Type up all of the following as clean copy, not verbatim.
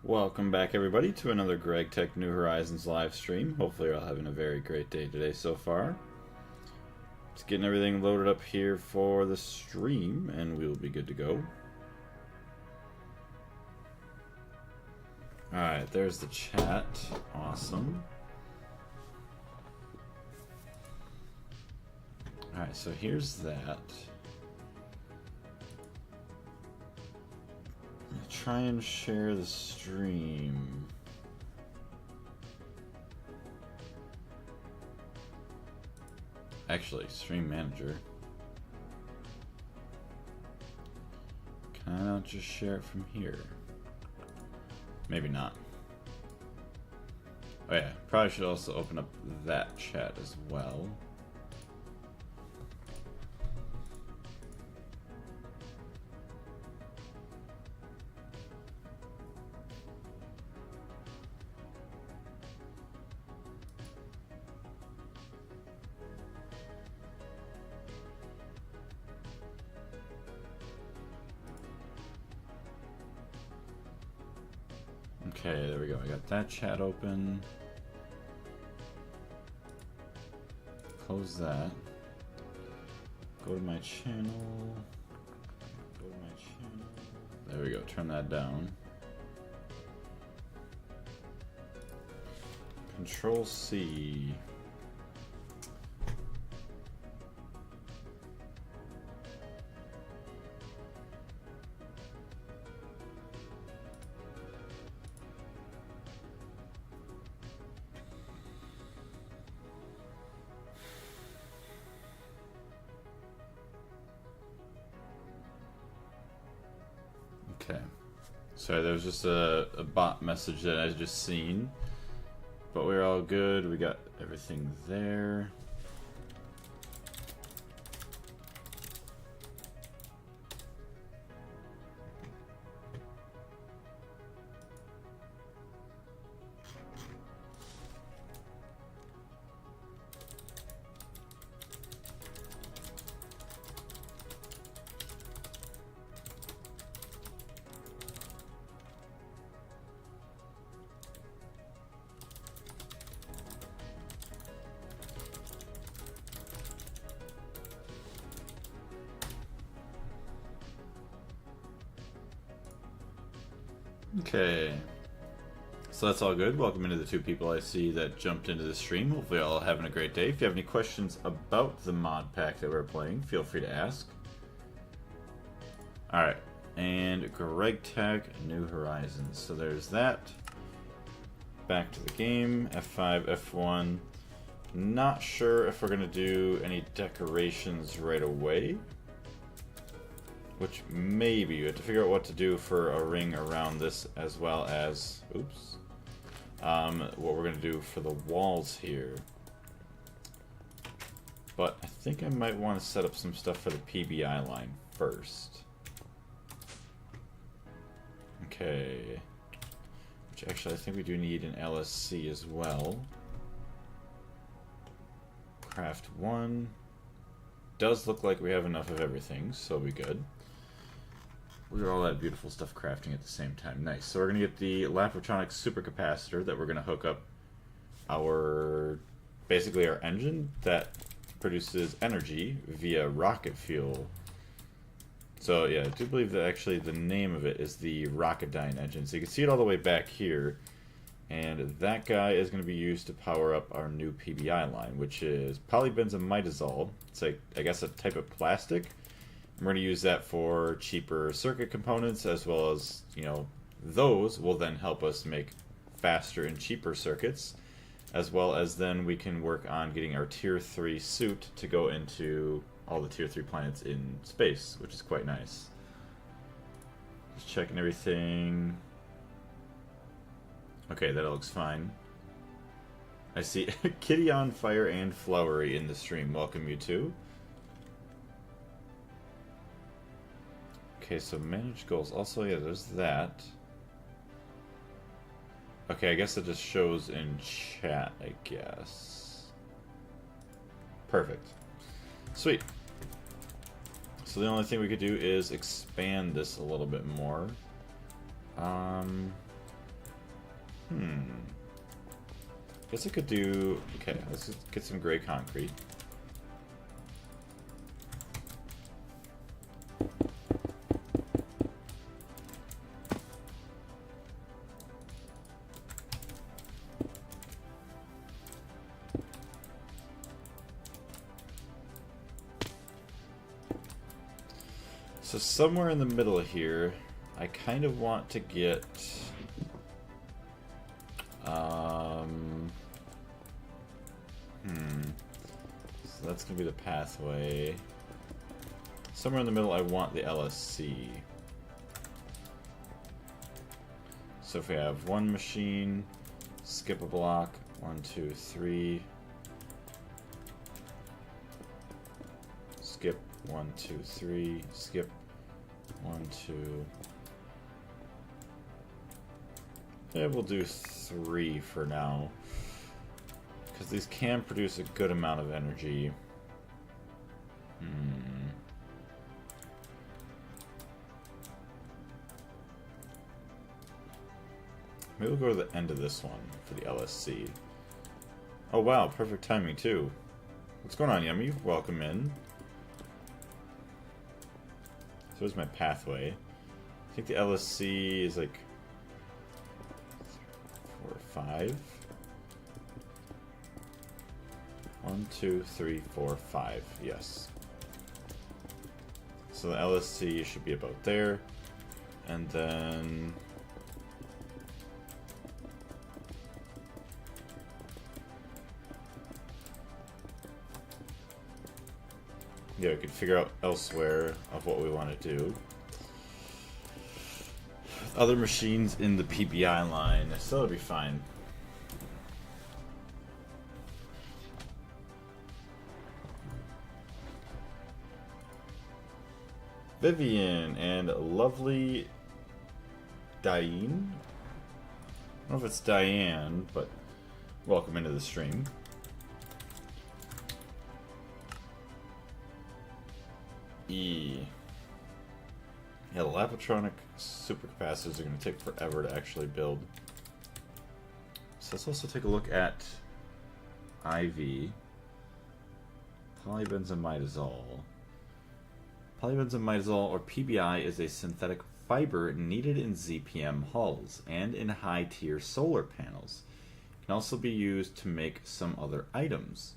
Welcome back, everybody, to another Greg Tech New Horizons live stream. Hopefully, you're all having a very great day today so far. Just getting everything loaded up here for the stream, and we will be good to go. Alright, there's the chat. Awesome. Alright, so here's that. Try and share the stream. Actually, stream manager. Can I not just share it from here? Maybe not. Oh yeah, probably should also open up that chat as well. Okay, there we go. I got that chat open. Close that. Go to my channel. Go to my channel. There we go. Turn that down. Control C. Okay, sorry, there was just a bot message that I just seen, but we're all good. We got everything there. Okay, so that's all good. Welcome into the two people I see that jumped into the stream. Hopefully all having a great day. If you have any questions about the mod pack that we're playing, feel free to ask. Alright, and Greg Tech New Horizons. So there's that. Back to the game. F5, F1. Not sure if we're going to do any decorations right away. Which maybe we have to figure out what to do for a ring around this, as well as, oops, what we're gonna do for the walls here. But I think I might want to set up some stuff for the PBI line first. Okay, which actually I think we do need an LSC as well. Craft one. Does look like we have enough of everything, so we'll be good. Look at all that beautiful stuff crafting at the same time. Nice. So we're going to get the Laprotronic supercapacitor that we're going to hook up our, basically our engine that produces energy via rocket fuel. So yeah, I do believe that actually the name of it is the Rocketdyne engine. So you can see it all the way back here. And that guy is going to be used to power up our new PBI line, which is polybenzimidazole. It's like, I guess, a type of plastic. And we're going to use that for cheaper circuit components, as well as, you know, those will then help us make faster and cheaper circuits, as well as then we can work on getting our Tier 3 suit to go into all the Tier 3 planets in space, which is quite nice. Just checking everything. Okay, that looks fine. I see Kitty on Fire and Flowery in the stream. Welcome, you two. Okay, so manage goals. Also, yeah, there's that. Okay, I guess it just shows in chat, I guess. Perfect. Sweet. So the only thing we could do is expand this a little bit more. Guess I could do... Okay, let's just get some gray concrete. So somewhere in the middle here, I kind of want to get... So that's going to be the pathway. Somewhere in the middle I want the LSC. So if we have one machine, skip a block, 1, 2, 3. Skip 1, 2, 3. Skip 1, 2. Yeah, we'll do 3 for now. Because these can produce a good amount of energy. Maybe we'll go to the end of this one for the LSC. Oh wow, perfect timing too. What's going on, Yummy? Welcome in. So there's my pathway. I think the LSC is like 4 or 5. 1, 2, 3, 4, 5. Yes. So the LSC should be about there. And then... yeah, we could figure out elsewhere of what we want to do. Other machines in the PBI line, so that'll be fine. Vivian and lovely Diane. I don't know if it's Diane, but welcome into the stream. E. Yeah, the Lapatronic supercapacitors are going to take forever to actually build. So let's also take a look at IV. Polybenzimidazole. Polybenzimidazole, or PBI, is a synthetic fiber needed in ZPM hulls and in high-tier solar panels. It can also be used to make some other items.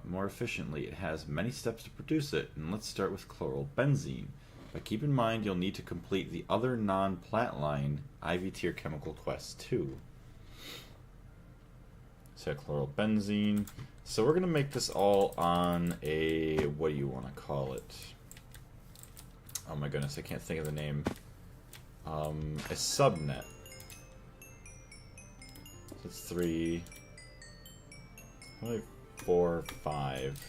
More efficiently, it has many steps to produce it, and let's start with chlorobenzene. But keep in mind you'll need to complete the other non-plat line IV tier chemical quests too. So chlorobenzene. So we're gonna make this all on a, what do you want to call it? Oh my goodness, I can't think of the name. A subnet. So it's 3, 4, 5.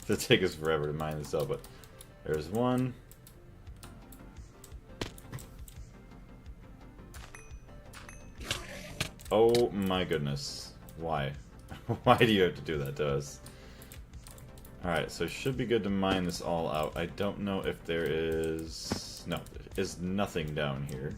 It'll take us forever to mine this up, but there's one. Oh my goodness. Why? Why do you have to do that to us? Alright, so it should be good to mine this all out. I don't know if there is... no, there is nothing down here.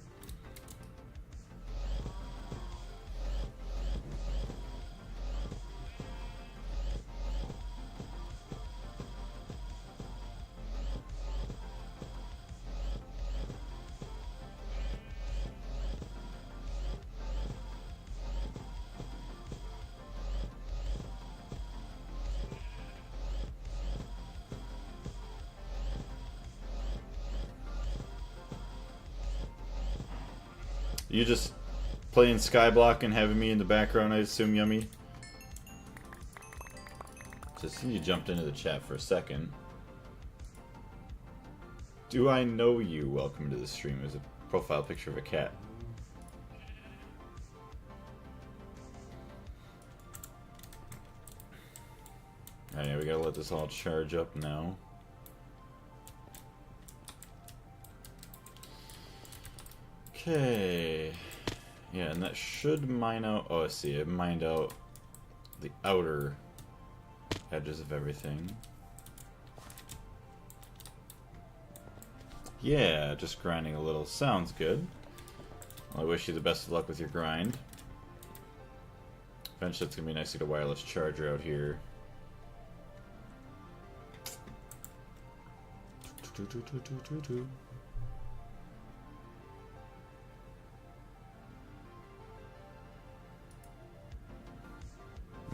You just playing Skyblock and having me in the background, I assume, Yummy? Just you jumped into the chat for a second. Do I know you? Welcome to the stream. There's a profile picture of a cat. Alright, we gotta let this all charge up now. Okay. Yeah, and that should mine out... oh, I see. It mined out the outer edges of everything. Yeah, just grinding a little. Sounds good. Well, I wish you the best of luck with your grind. Eventually it's going to be nice to get a wireless charger out here.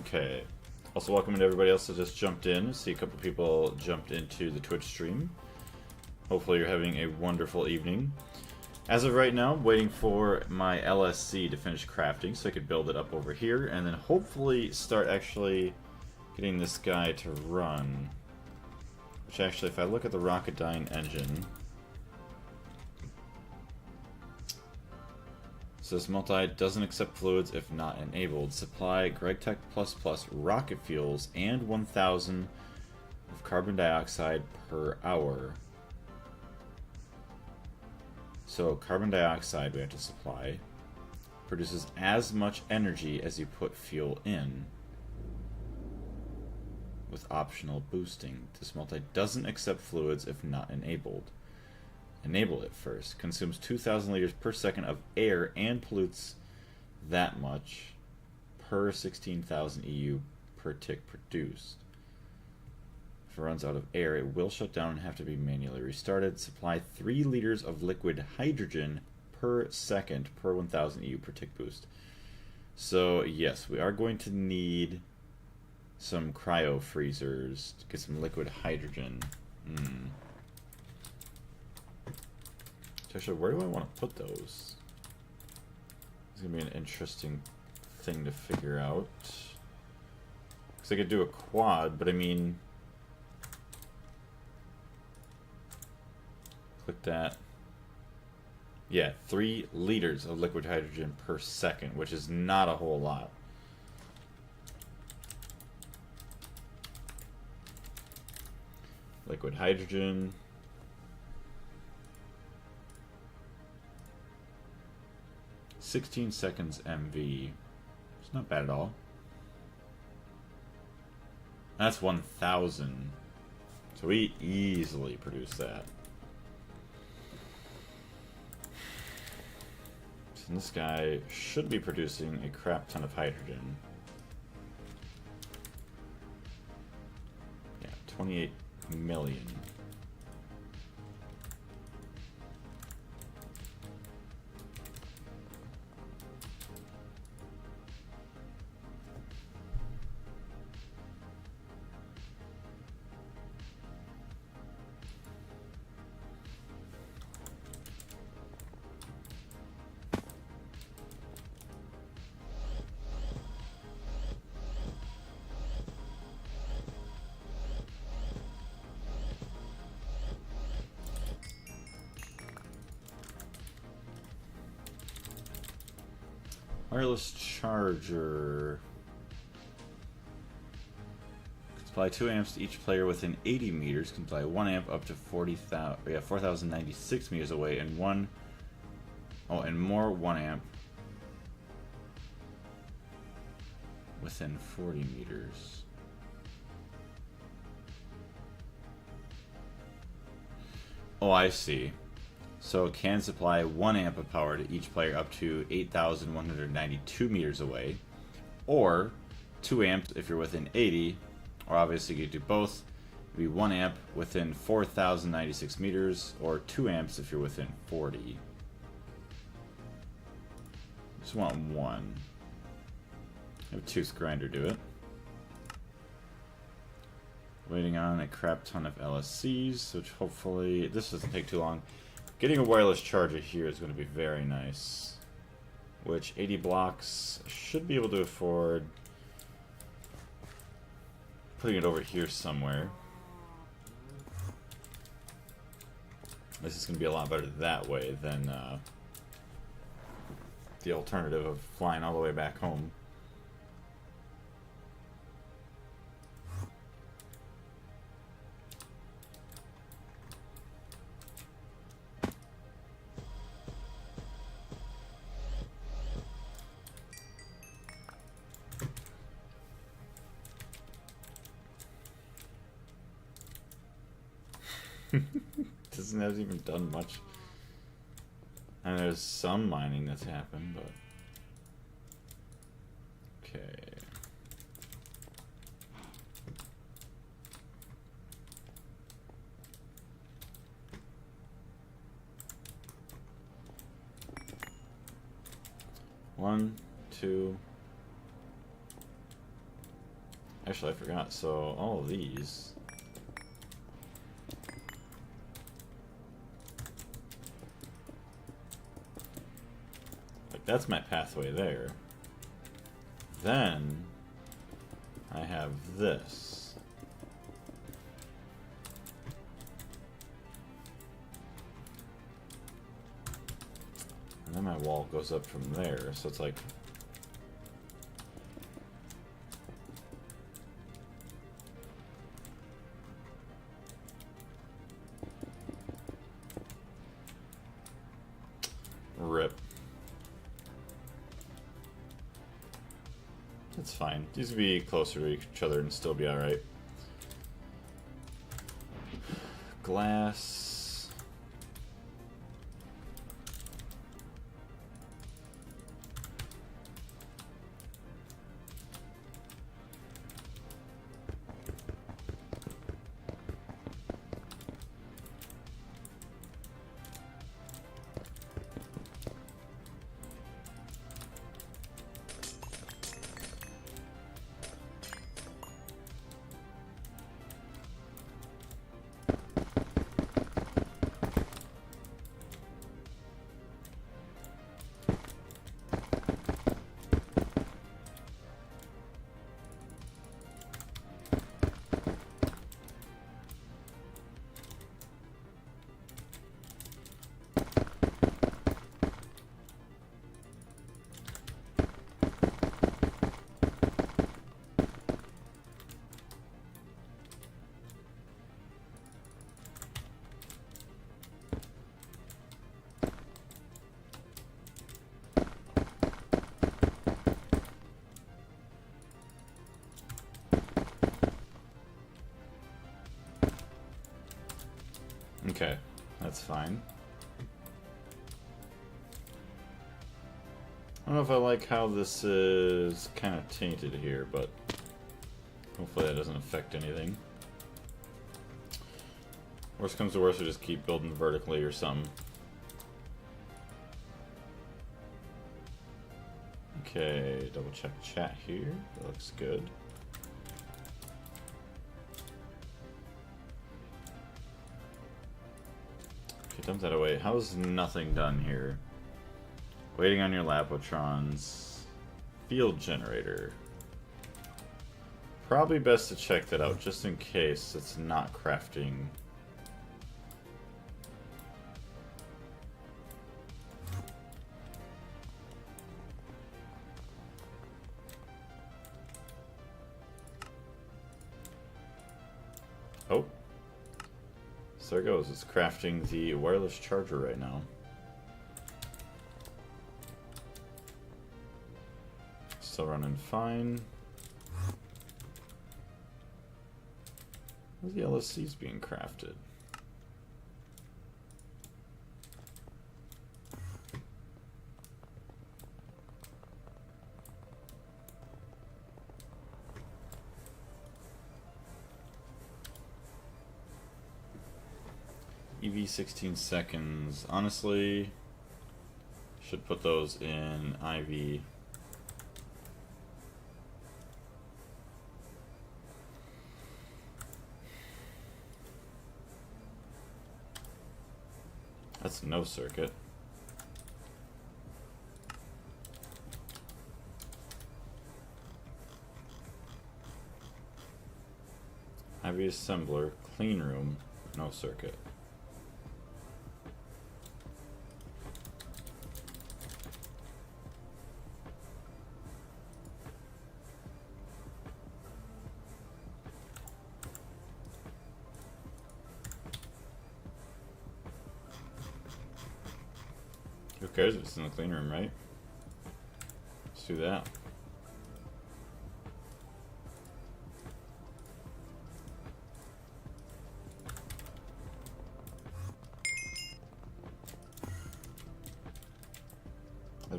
Okay. Also welcome to everybody else that just jumped in. See a couple people jumped into the Twitch stream. Hopefully you're having a wonderful evening. As of right now, I'm waiting for my LSC to finish crafting so I could build it up over here and then hopefully start actually getting this guy to run. Which actually, if I look at the Rocketdyne engine, it says multi doesn't accept fluids if not enabled. Supply GregTech++ rocket fuels and 1,000 of carbon dioxide per hour. So carbon dioxide we have to supply. Produces as much energy as you put fuel in, with optional boosting. This multi doesn't accept fluids if not enabled. Enable it first. Consumes 2,000 liters per second of air and pollutes that much per 16,000 EU per tick produced. If it runs out of air, it will shut down and have to be manually restarted. Supply 3 liters of liquid hydrogen per second per 1,000 EU per tick boost. So yes, we are going to need some cryo freezers to get some liquid hydrogen. Actually, where do I want to put those? It's going to be an interesting thing to figure out. Because I could do a quad, but I mean... Click that. Yeah, 3 liters of liquid hydrogen per second, which is not a whole lot. Liquid hydrogen. $16 MV. It's not bad at all. That's 1,000. So we easily produce that. So this guy should be producing a crap ton of hydrogen. Yeah, 28 million. Wireless charger. Can supply 2 amps to each player within 80 meters. Can supply 1 amp up to 4,096 meters away, and more 1 amp within 40 meters. Oh, I see. So it can supply 1 amp of power to each player up to 8,192 meters away, or 2 amps if you're within 80, or obviously you could do both. It'd be 1 amp within 4,096 meters, or 2 amps if you're within 40. Just want 1. Have a tooth grinder do it. Waiting on a crap ton of LSCs, which hopefully this doesn't take too long. Getting a wireless charger here is going to be very nice, which 80 blocks should be able to afford. Putting it over here somewhere. This is going to be a lot better that way than the alternative of flying all the way back home. Hasn't even done much. And there's some mining that's happened, but... Okay. One, two... Actually, I forgot. So, all of these... Like, that's my pathway there. Then... I have this. And then my wall goes up from there, so it's like... Rip. It's fine. These would be closer to each other and still be alright. Glass. Okay, that's fine. I don't know if I like how this is kind of tainted here, but hopefully that doesn't affect anything. Worst comes to worst, we just keep building vertically or something. Okay, double check chat here. That looks good. Okay, dump that away. How's nothing done here? Waiting on your Lapotrons. Field generator. Probably best to check that out just in case it's not crafting. Oh. So there it goes. It's crafting the wireless charger right now. Still running fine. How's the LSC's being crafted? EV 16 seconds. Honestly, should put those in IV. That's no circuit. IV assembler, clean room, no circuit. Who cares if it's in the clean room, right? Let's do that.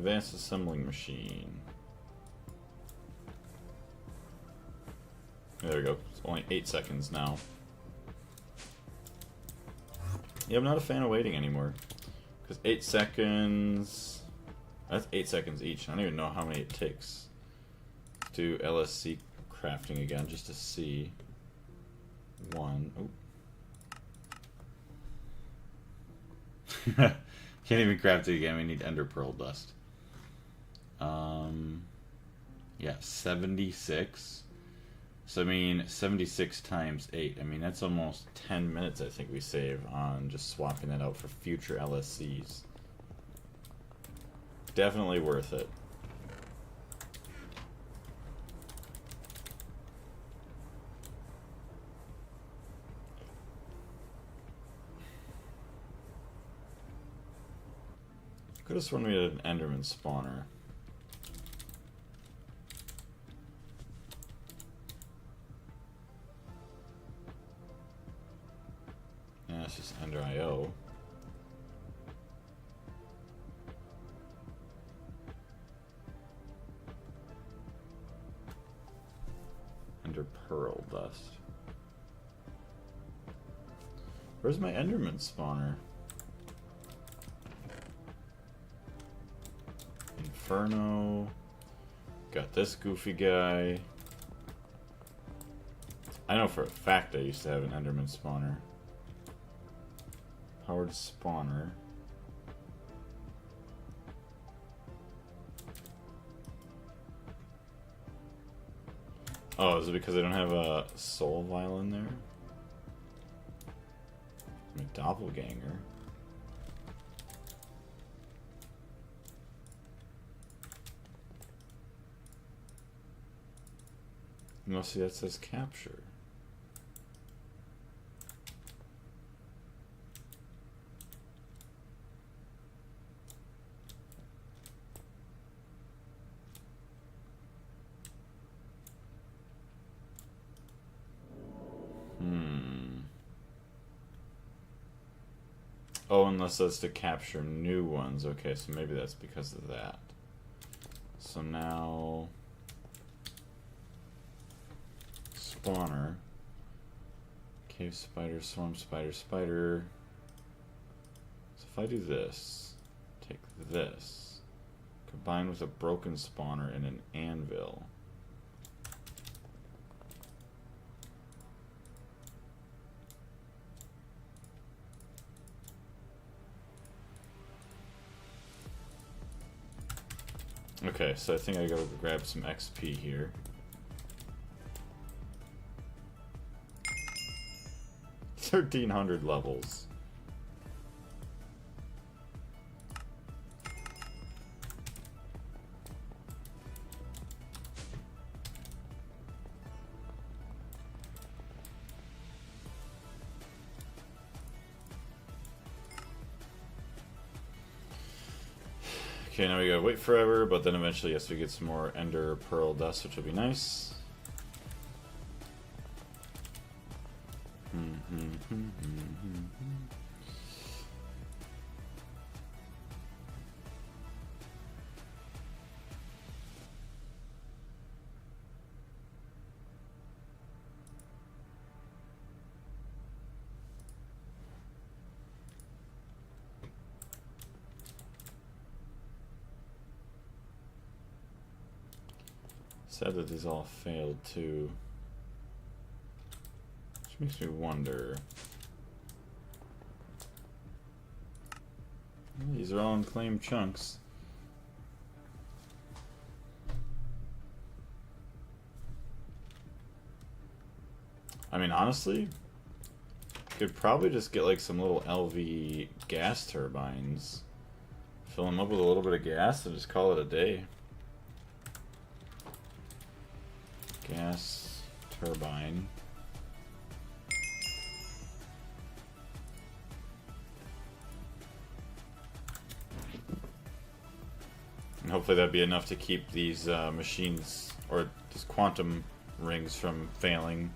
Advanced assembling machine. There we go. It's only 8 seconds now. Yeah, I'm not a fan of waiting anymore. Because 8 seconds... That's 8 seconds each. I don't even know how many it takes. Let's do LSC crafting again just to see. One. Oh. Can't even craft it again. We need ender pearl dust. Yeah, 76. So I mean, 76 times 8. I mean, that's almost 10 minutes I think we save on just swapping that out for future LSCs. Definitely worth it. Could have sworn we had an Enderman spawner. Yeah, it's just Ender IO. Ender pearl dust. Where's my Enderman spawner? Inferno. Got this goofy guy. I know for a fact I used to have an Enderman spawner. Powered spawner. Oh, is it because I don't have a soul vial in there? My doppelganger. No, see, that says capture. Oh, unless that's to capture new ones. Okay, so maybe that's because of that. So now... Spawner. Cave spider, swarm spider, spider. So if I do this, take this, combine with a broken spawner and an anvil. Okay, so I think I gotta grab some XP here. $1,300 levels. Okay, now we gotta wait forever, but then eventually, yes, we get some more ender pearl dust, which will be nice. Sad that these all failed too. Which makes me wonder. These are all unclaimed chunks. I mean, honestly, could probably just get like some little LV gas turbines, fill them up with a little bit of gas, and just call it a day. Gas turbine. And hopefully that'd be enough to keep these machines, or these quantum rings, from failing.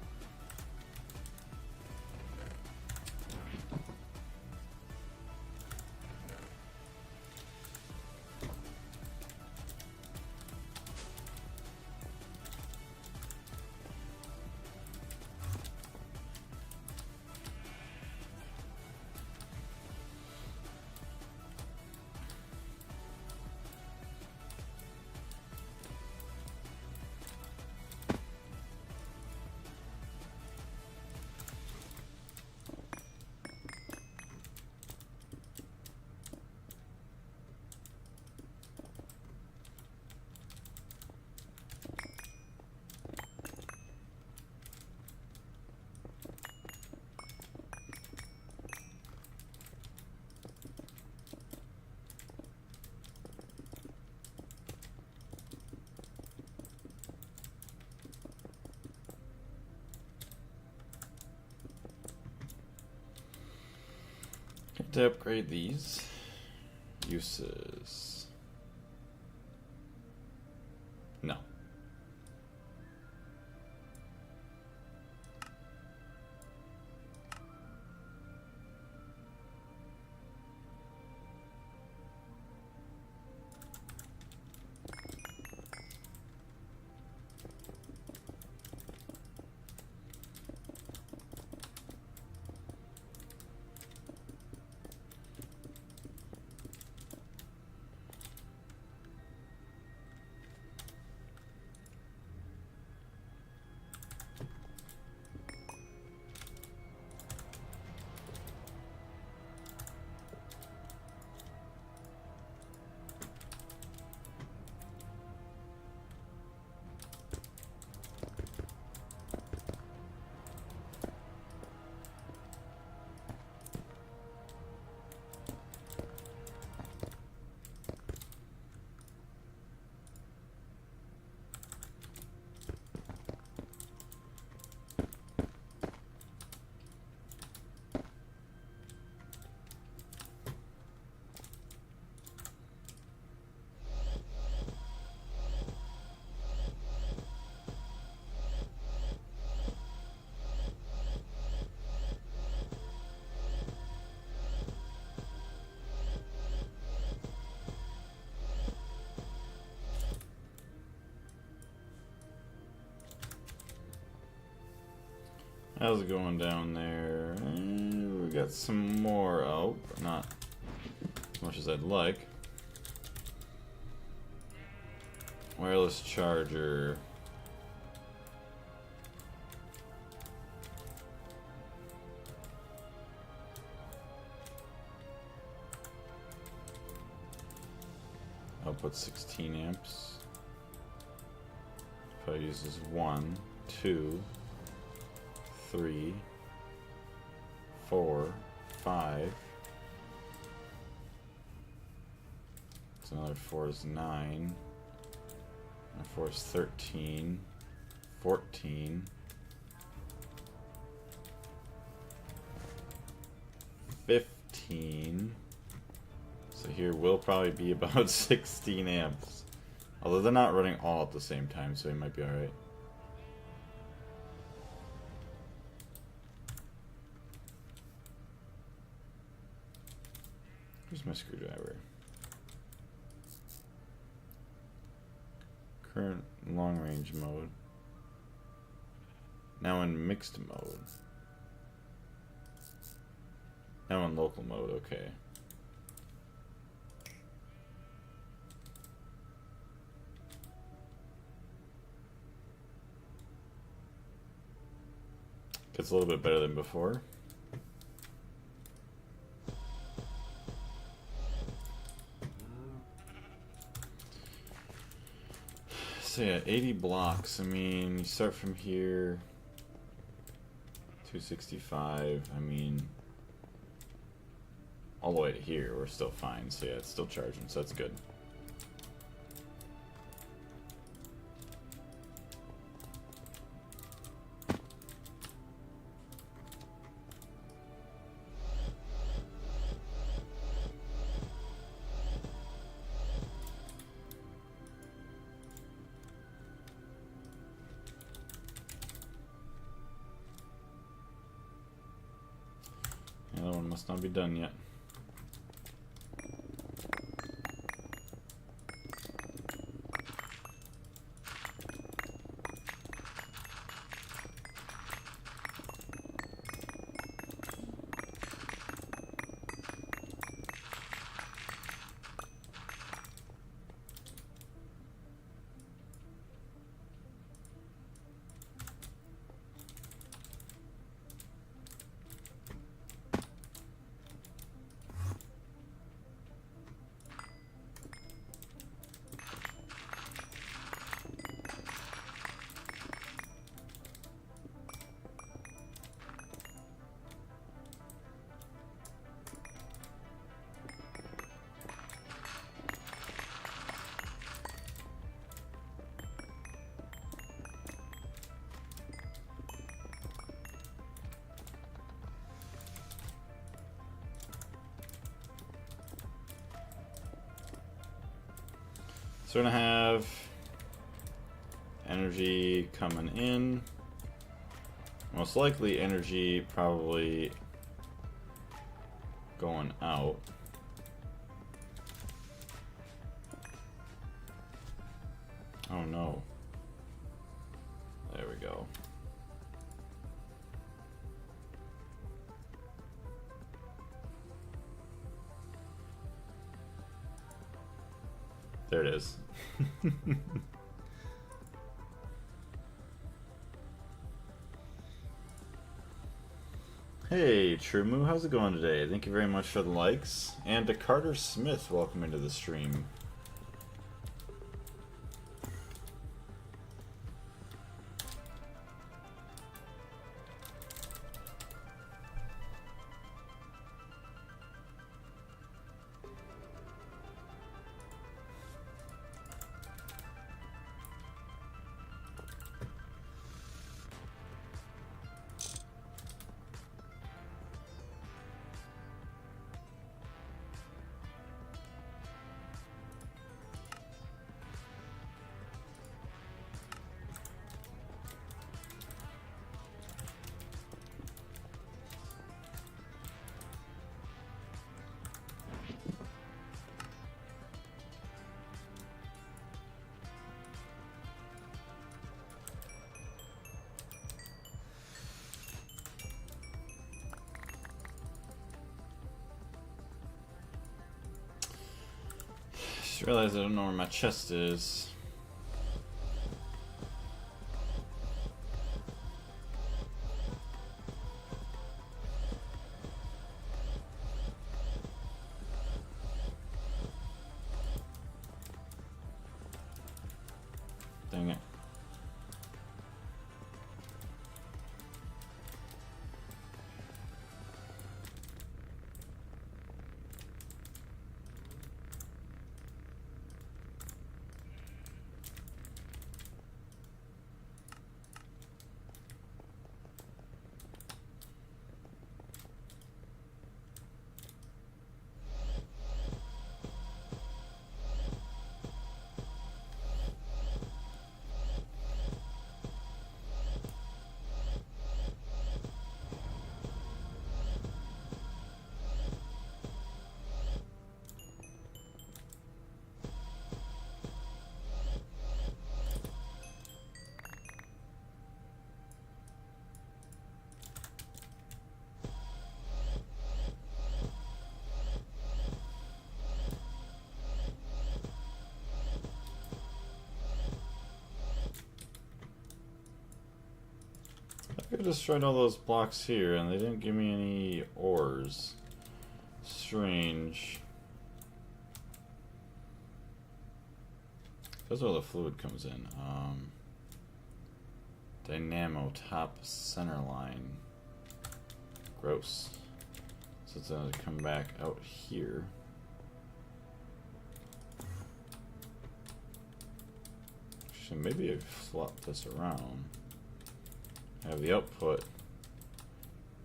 To upgrade these uses. No. How's it going down there? We got some more. Oh, not as much as I'd like. Wireless charger. Output 16 amps. Probably uses 1, 2, 3, 4, 5. So another 4 is 9. And 4 is 13, 14, 15. So here will probably be about 16 amps. Although they're not running all at the same time, so it might be alright. Where's my screwdriver? Current long range mode. Now in mixed mode. Now in local mode, okay. Gets a little bit better than before. So yeah, 80 blocks. I mean, you start from here. 265. I mean, all the way to here, we're still fine. So yeah, it's still charging, so that's good. The other one must not be done yet. So we're gonna have energy coming in. Most likely energy probably going out. Oh no. There we go. There it is. Hey, Trumu, how's it going today? Thank you very much for the likes. And to Carter Smith, welcome into the stream. Just realized I don't know where my chest is. Dang it. I could have destroyed all those blocks here, and they didn't give me any ores. Strange. That's where the fluid comes in. Dynamo top center line. Gross. So it's gonna come back out here. Actually, maybe I flop this around. Have the output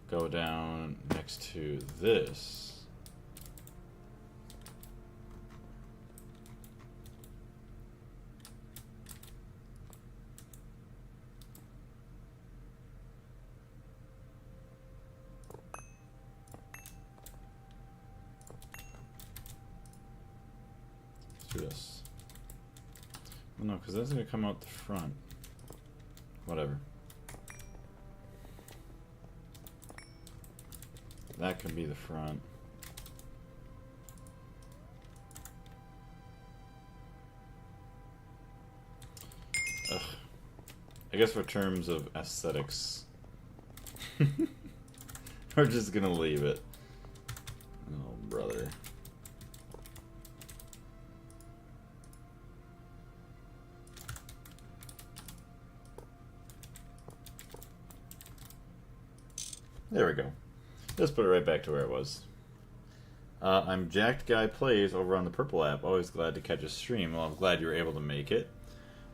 go down next to this. Let's do this. Well, no, because that's going to come out the front. Whatever. That can be the front. Ugh. I guess for terms of aesthetics, we're just gonna leave it. Oh, brother. There we go. Just put it right back to where it was. I'm Jacked Guy Plays over on the Purple app. Always glad to catch a stream. Well, I'm glad you were able to make it.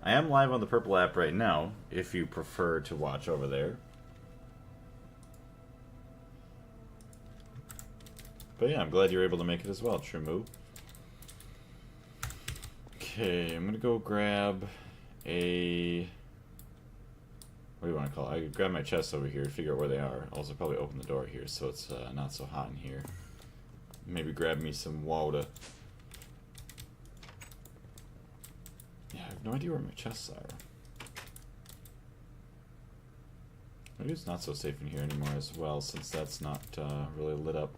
I am live on the Purple app right now, if you prefer to watch over there. But yeah, I'm glad you were able to make it as well, True Move. Okay, I'm gonna go grab a... What do you want to call it? I could grab my chest over here to figure out where they are. Also probably open the door here so it's not so hot in here. Maybe grab me some water. Yeah, I have no idea where my chests are. Maybe it's not so safe in here anymore as well, since that's not really lit up.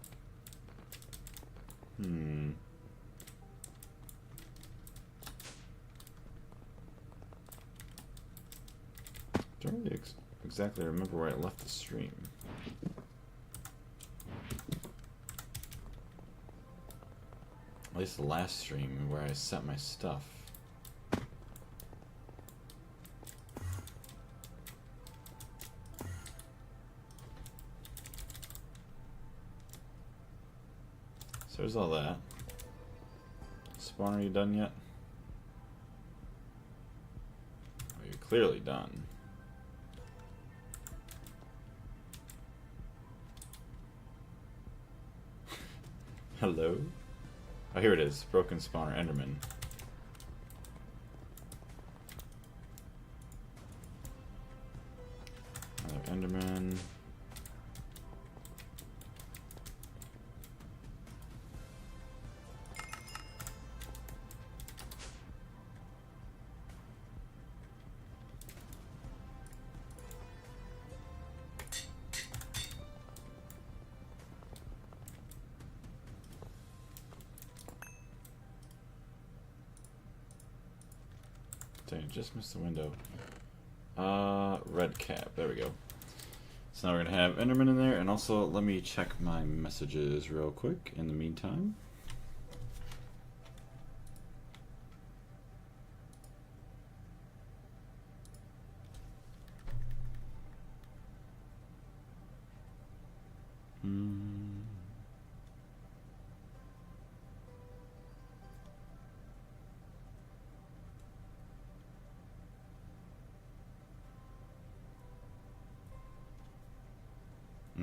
Don't really exactly remember where I left the stream. At least the last stream where I set my stuff. So there's all that. Spawn, are you done yet? Oh, you're clearly done. Hello? Oh, here it is. Broken spawner Enderman. Another Enderman. Dang, just missed the window. Red cap. There we go. So now we're gonna have Enderman in there, and also let me check my messages real quick in the meantime.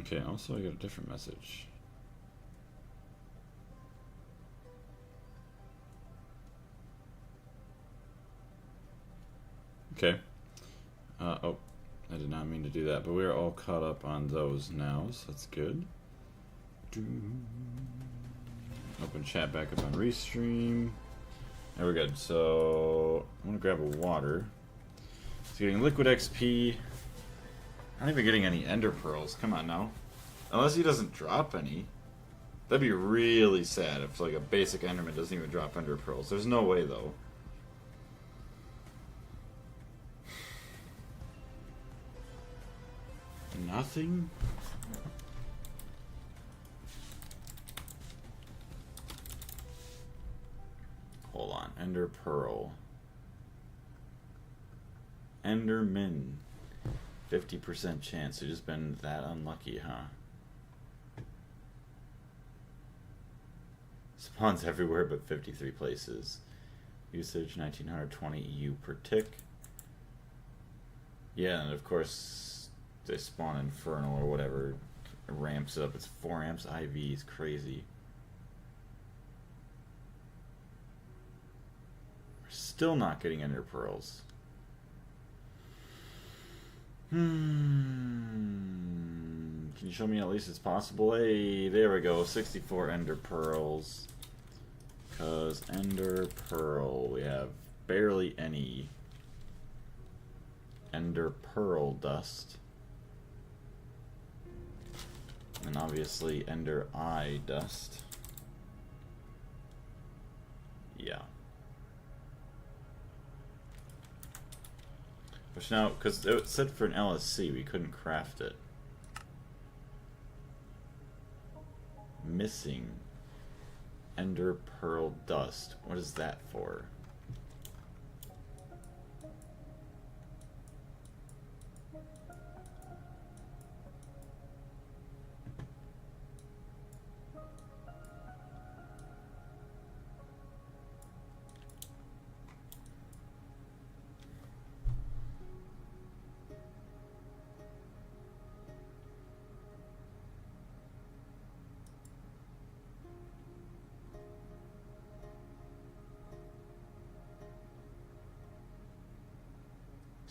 Okay, also I got a different message. Okay. Oh, I did not mean to do that, but we're all caught up on those now, so that's good. Open chat back up on Restream. There we're good. So I'm gonna grab a water. It's getting liquid XP. Not even getting any ender pearls. Come on now. Unless he doesn't drop any. That'd be really sad if like a basic enderman doesn't even drop ender pearls. There's no way though. Nothing? Hold on. Ender pearl. Enderman. 50% chance. You've just been that unlucky, huh? Spawns everywhere but 53 places. Usage 1920 EU per tick. Yeah, and of course they spawn infernal or whatever. It ramps it up. It's 4 amps IV. It's crazy. We're still not getting ender pearls. Can you show me at least it's possible? Hey, there we go. 64 ender pearls. Because ender pearl, we have barely any ender pearl dust. And obviously ender eye dust. Yeah. Which now, because it said for an LSC, we couldn't craft it. Missing ender pearl dust. What is that for?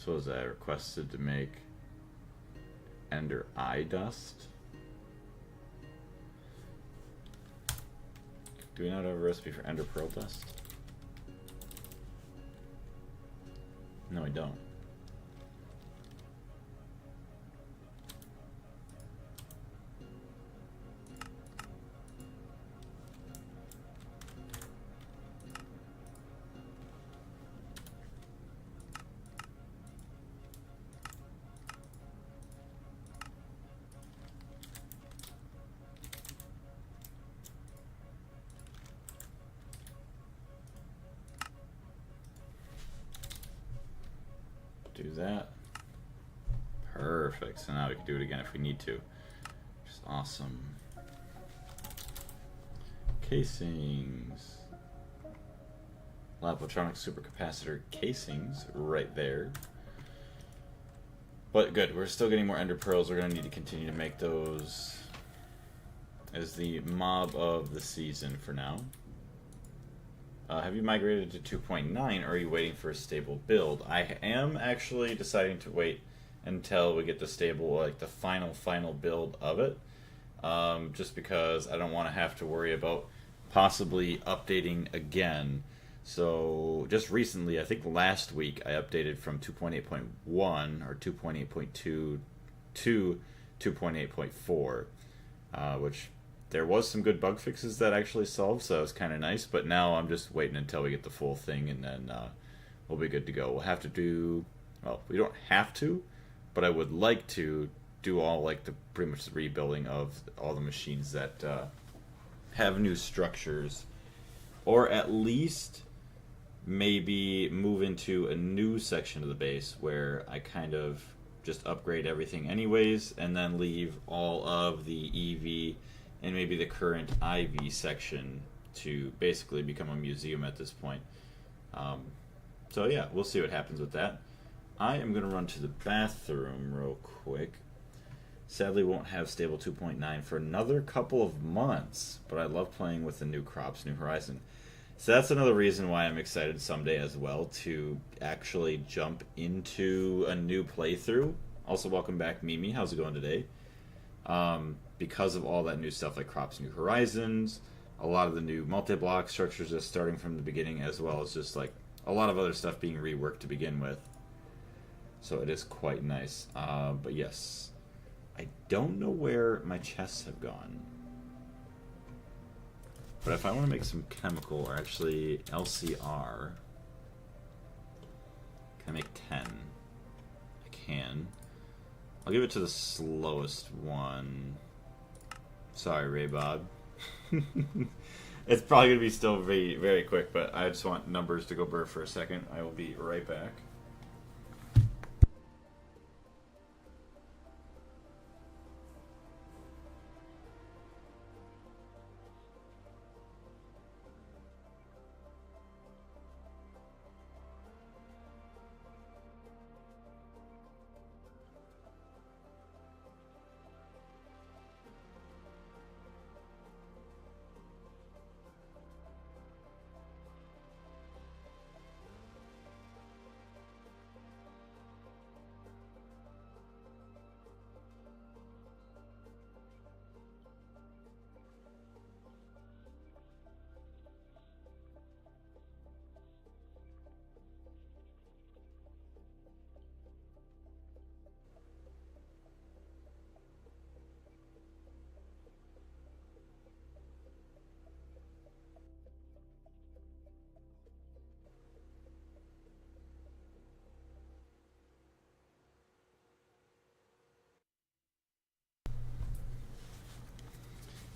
So was I requested to make Ender Eye Dust? Do we not have a recipe for Ender Pearl Dust? No, we don't. Do that. Perfect. So now we can do it again if we need to. Just awesome. Casings. Laptronic supercapacitor casings right there. But good, we're still getting more ender pearls. We're going to need to continue to make those as the mob of the season for now. Have you migrated to 2.9 or are you waiting for a stable build? I am actually deciding to wait until we get the stable, like the final build of it. Just because I don't want to have to worry about possibly updating again. So just recently, I think last week, I updated from 2.8.1 or 2.8.2 to 2.8.4, which there was some good bug fixes that actually solved, so it was kind of nice. But now I'm just waiting until we get the full thing, and then we'll be good to go. We'll have to do, well, we don't have to, but I would like to do all like the pretty much the rebuilding of all the machines that have new structures, or at least maybe move into a new section of the base where I kind of just upgrade everything anyways, and then leave all of the EV and maybe the current IV section to basically become a museum at this point. So yeah, we'll see what happens with that. I am going to run to the bathroom real quick. Sadly, won't have stable 2.9 for another couple of months, but I love playing with the new crops, New Horizon. So that's another reason why I'm excited someday as well to actually jump into a new playthrough. Also, welcome back, Mimi. How's it going today? Because of all that new stuff like Crops New Horizons, a lot of the new multi-block structures just starting from the beginning, as well as just like a lot of other stuff being reworked to begin with. So it is quite nice. But yes, I don't know where my chests have gone. But if I want to make some chemical, or actually LCR, can I make 10? I can. I'll give it to the slowest one. Sorry, Ray Bob. It's probably going to be still very, very quick, but I just want numbers to go burr for a second. I will be right back.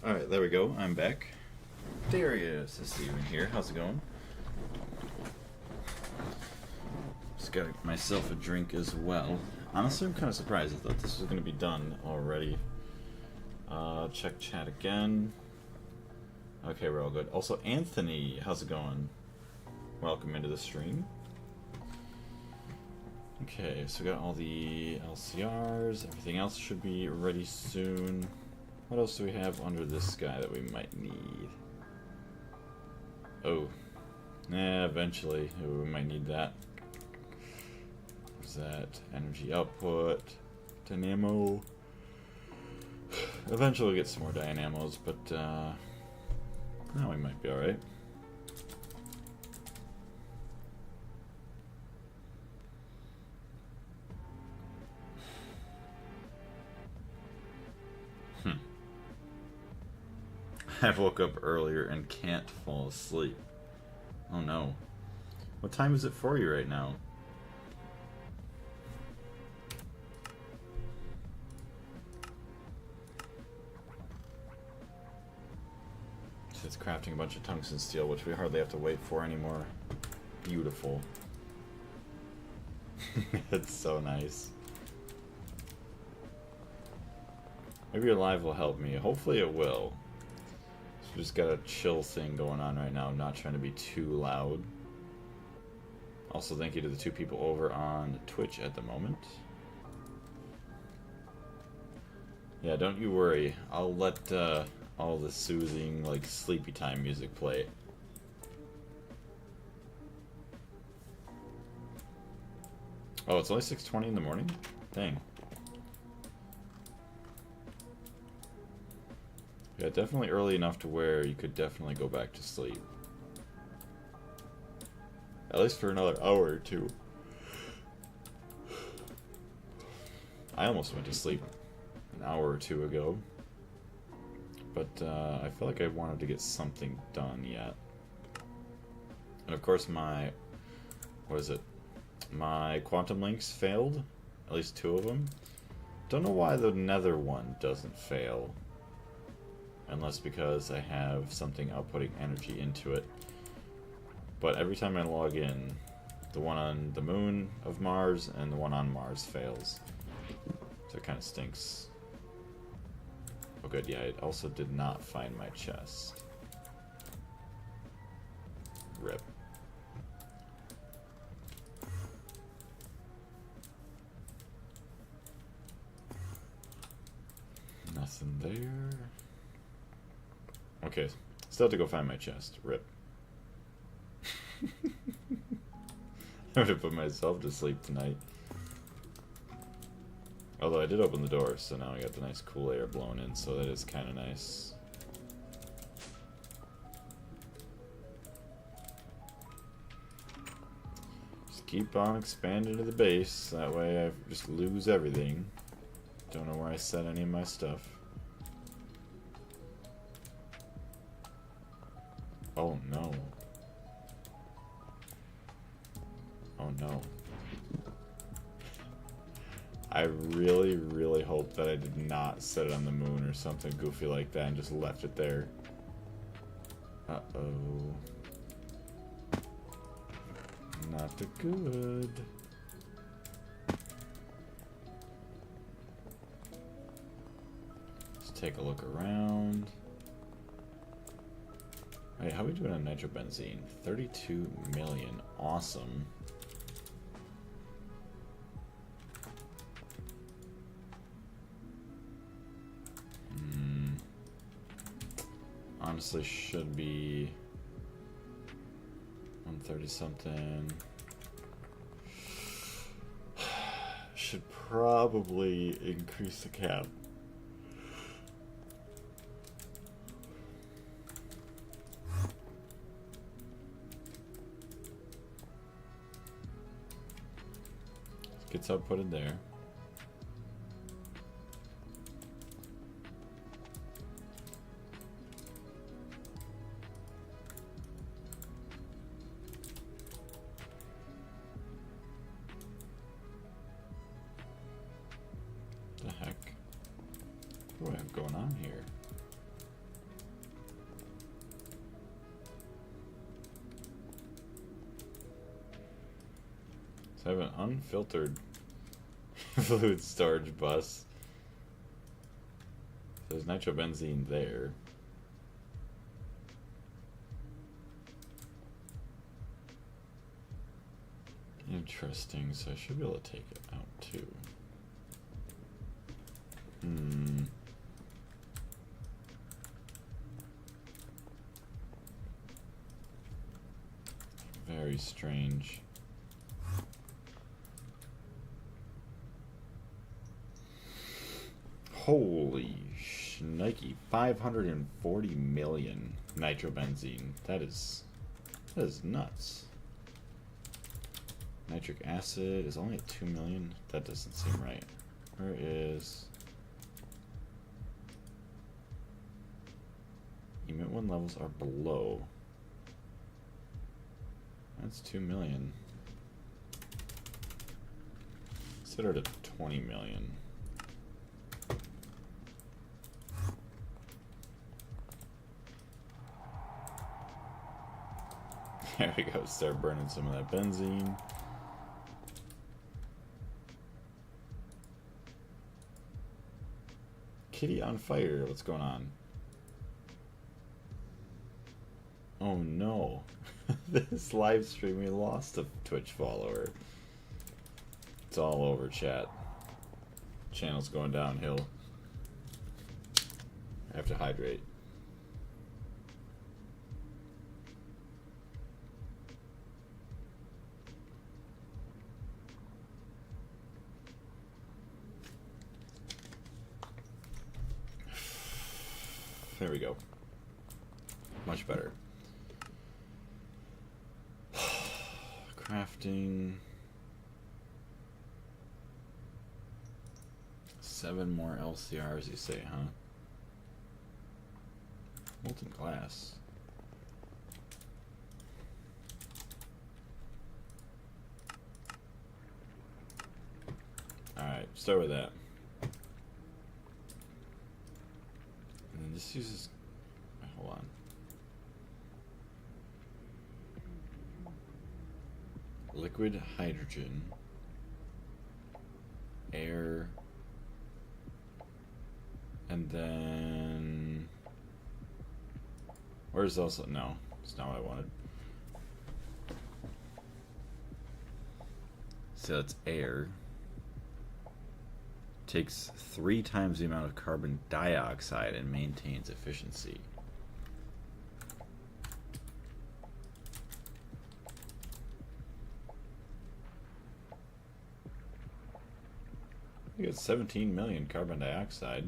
Alright, there we go. I'm back. Darius is Steven here. How's it going? Just got myself a drink as well. Honestly, I'm kind of surprised. I thought this was going to be done already. Check chat again. Okay, we're all good. Also, Anthony, how's it going? Welcome into the stream. Okay, so we got all the LCRs. Everything else should be ready soon. What else do we have under this guy that we might need? Oh. Eventually. We might need that. Where's that? Energy output. Dynamo. Eventually we'll get some more dynamos, but now we might be alright. I woke up earlier and can't fall asleep. Oh no. What time is it for you right now? So it's crafting a bunch of tungsten steel, which we hardly have to wait for anymore. Beautiful. It's so nice. Maybe your live will help me. Hopefully it will. So just got a chill thing going on right now. I'm not trying to be too loud. Also, thank you to the 2 people over on Twitch at the moment. Yeah, don't you worry. I'll let all the soothing, like, sleepy time music play. Oh, it's only 6:20 in the morning? Dang. Yeah, definitely early enough to where you could definitely go back to sleep. At least for another hour or 2. I almost went to sleep an hour or 2 ago. But I feel like I wanted to get something done yet. And of course my... what is it? My quantum links failed. At least 2 of them. Don't know why the nether one doesn't fail. Unless because I have something outputting energy into it. But every time I log in, the one on the moon of Mars and the one on Mars fails. So it kind of stinks. Oh good, yeah, I also did not find my chest. Rip. Nothing there. Okay, still have to go find my chest. Rip. I'm gonna put myself to sleep tonight. Although I did open the door, so now I got the nice cool air blowing in, so that is kind of nice. Just keep on expanding to the base, that way I just lose everything. Don't know where I set any of my stuff. Oh no. Oh no. I really, really hope that I did not set it on the moon or something goofy like that and just left it there. Uh-oh. Not good. Let's take a look around. Hey, how are we doing on nitrobenzene? 32 million. Awesome. Honestly, should be 130 something. Should probably increase the cap. Gets outputted there. The heck? What do I have going on here? So I have an unfiltered fluid storage bus. There's nitrobenzene there. Interesting, so I should be able to take it out too. Very strange. Holy shnikey, 540 million nitrobenzene. That is nuts. Nitric acid is only at 2 million. That doesn't seem right. Where is emit 1 levels are below. That's 2 million. Set it at 20 million. There we go, start burning some of that benzene. Kitty on fire, what's going on? Oh no. This live stream, we lost a Twitch follower. It's all over, chat. Channel's going downhill. I have to hydrate. There we go. Much better. Crafting. 7 more LCRs, you say, huh? Molten glass. Alright, start with that. And then this uses... Hold on. Liquid hydrogen. Air. And then... Where's also... No, it's not what I wanted. So that's air. Takes 3 times the amount of carbon dioxide and maintains efficiency. We got 17 million carbon dioxide.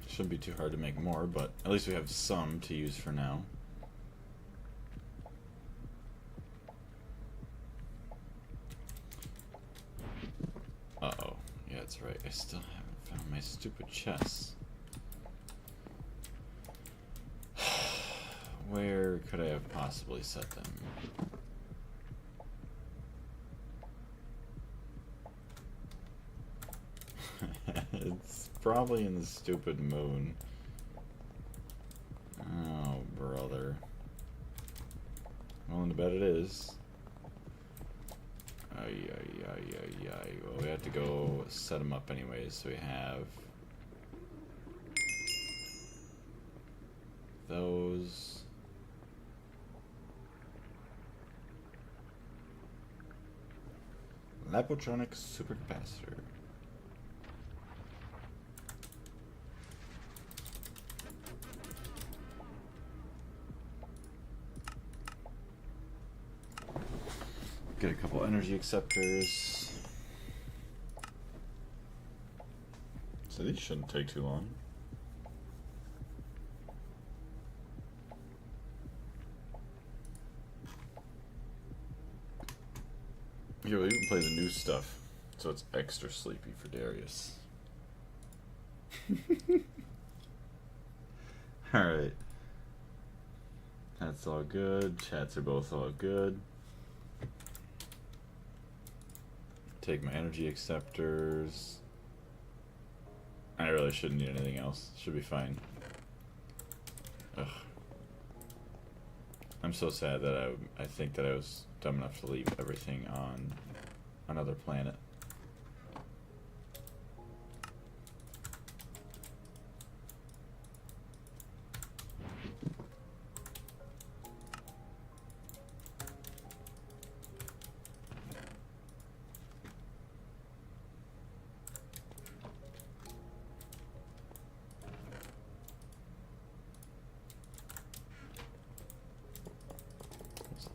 Shouldn't be too hard to make more, but at least we have some to use for now. Uh-oh. Yeah, that's right. I still haven't found my stupid chests. Where could I have possibly set them? It's probably in the stupid moon. Oh, brother. Well, in the bed it is. Well, we have to go set them up anyways, so we have those. Lapotronic supercapacitor. Get a couple energy acceptors. So these shouldn't take too long. Here, we'll even play the new stuff, so it's extra sleepy for Darius. Alright. That's all good. Chats are both all good. Take my energy acceptors. I really shouldn't need anything else. Should be fine. Ugh. I'm so sad that I think that I was dumb enough to leave everything on another planet.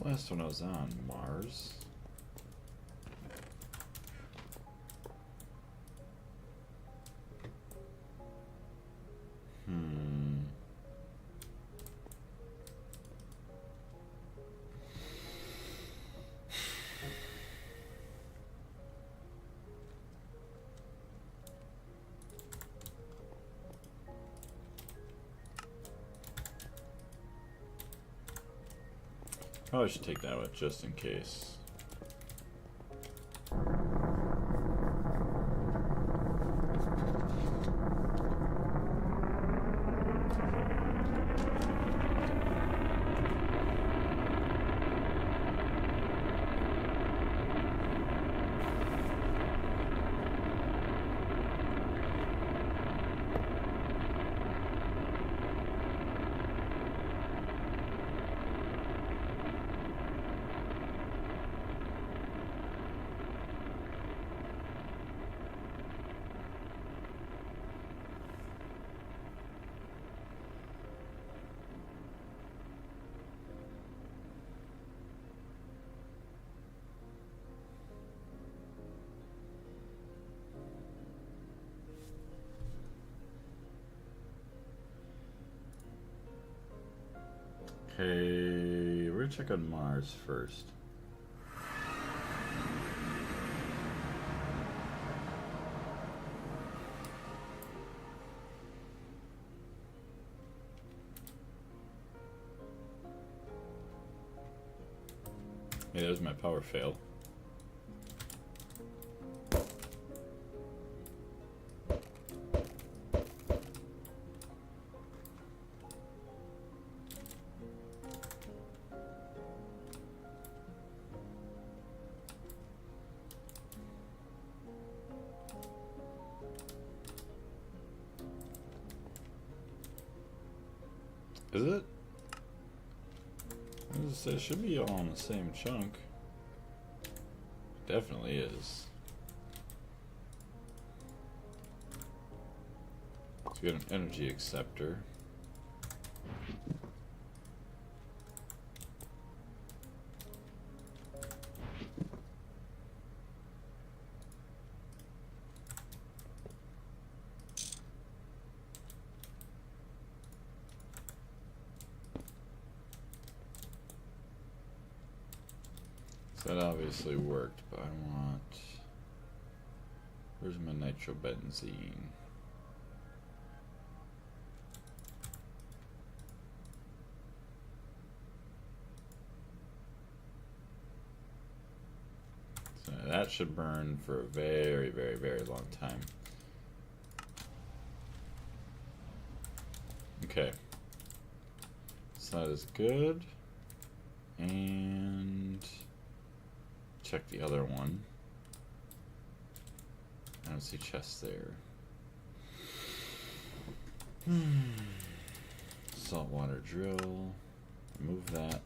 Last one I was on Mars. Probably should take that with just in case. Okay, we're gonna check on Mars first. Hey, there's my power fail. Is it? It should be all in the same chunk. Definitely is. So we got an energy acceptor. That obviously worked, but I want... Where's my nitrobenzene? So that should burn for a very, very, very long time. Okay. So that is good. And... check the other one. I don't see chests there. Saltwater drill. Remove that.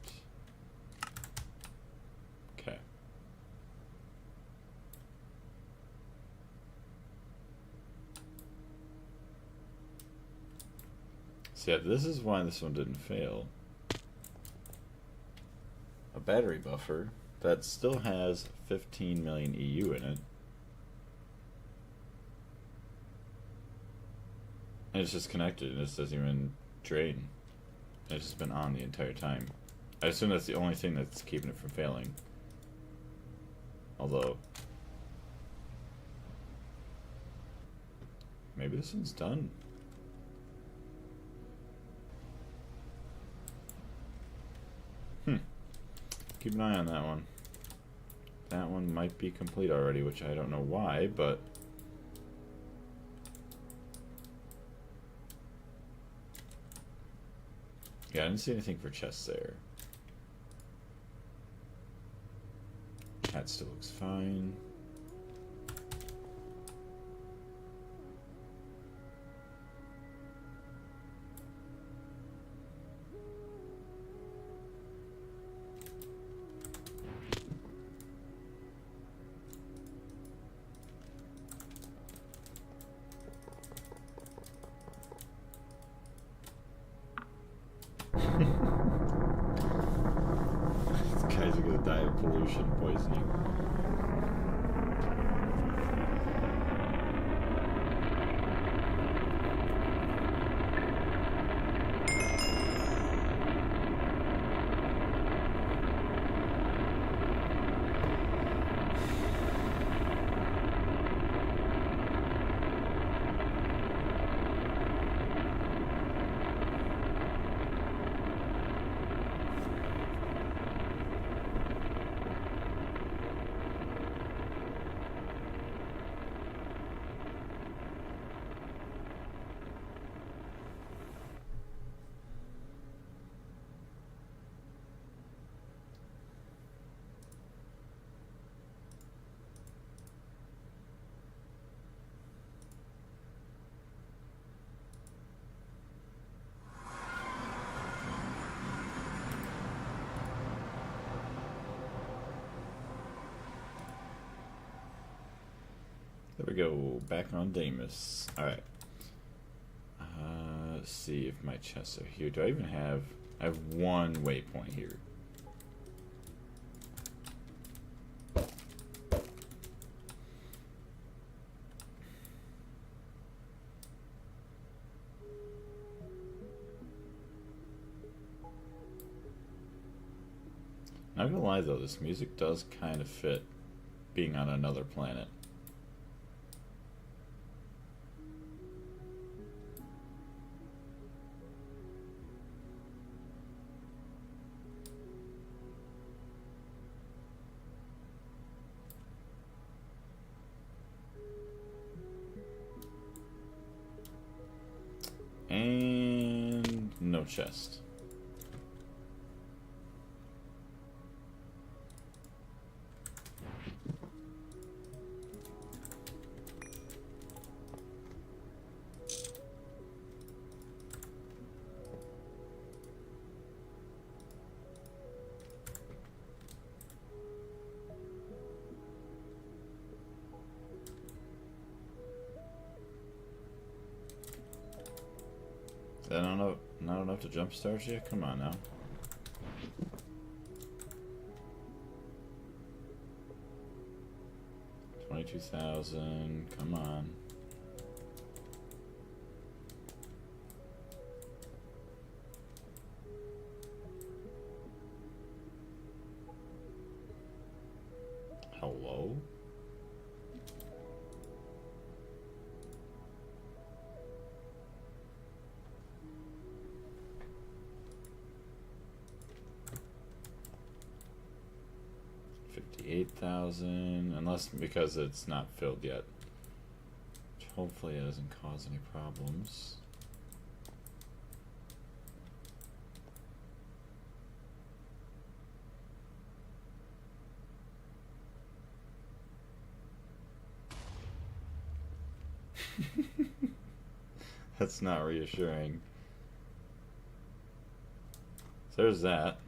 Okay. So yeah, this is why this one didn't fail. A battery buffer that still has 15 million EU in it. And it's just connected, and it just doesn't even drain. It's just been on the entire time. I assume that's the only thing that's keeping it from failing. Although... maybe this one's done. Keep an eye on that one. That one might be complete already, which I don't know why, but... yeah, I didn't see anything for chests there. That still looks fine. Pollution poisoning. go. Back on Damus. Alright. Let's see if my chests are here. Do I even have... I have one waypoint here. Not gonna lie though, this music does kind of fit being on another planet. And no chest. Is that not enough to jumpstart you? Come on now. $22,000. Come on. Hello? $58,000, unless because it's not filled yet. Which hopefully it doesn't cause any problems. That's not reassuring. So there's that.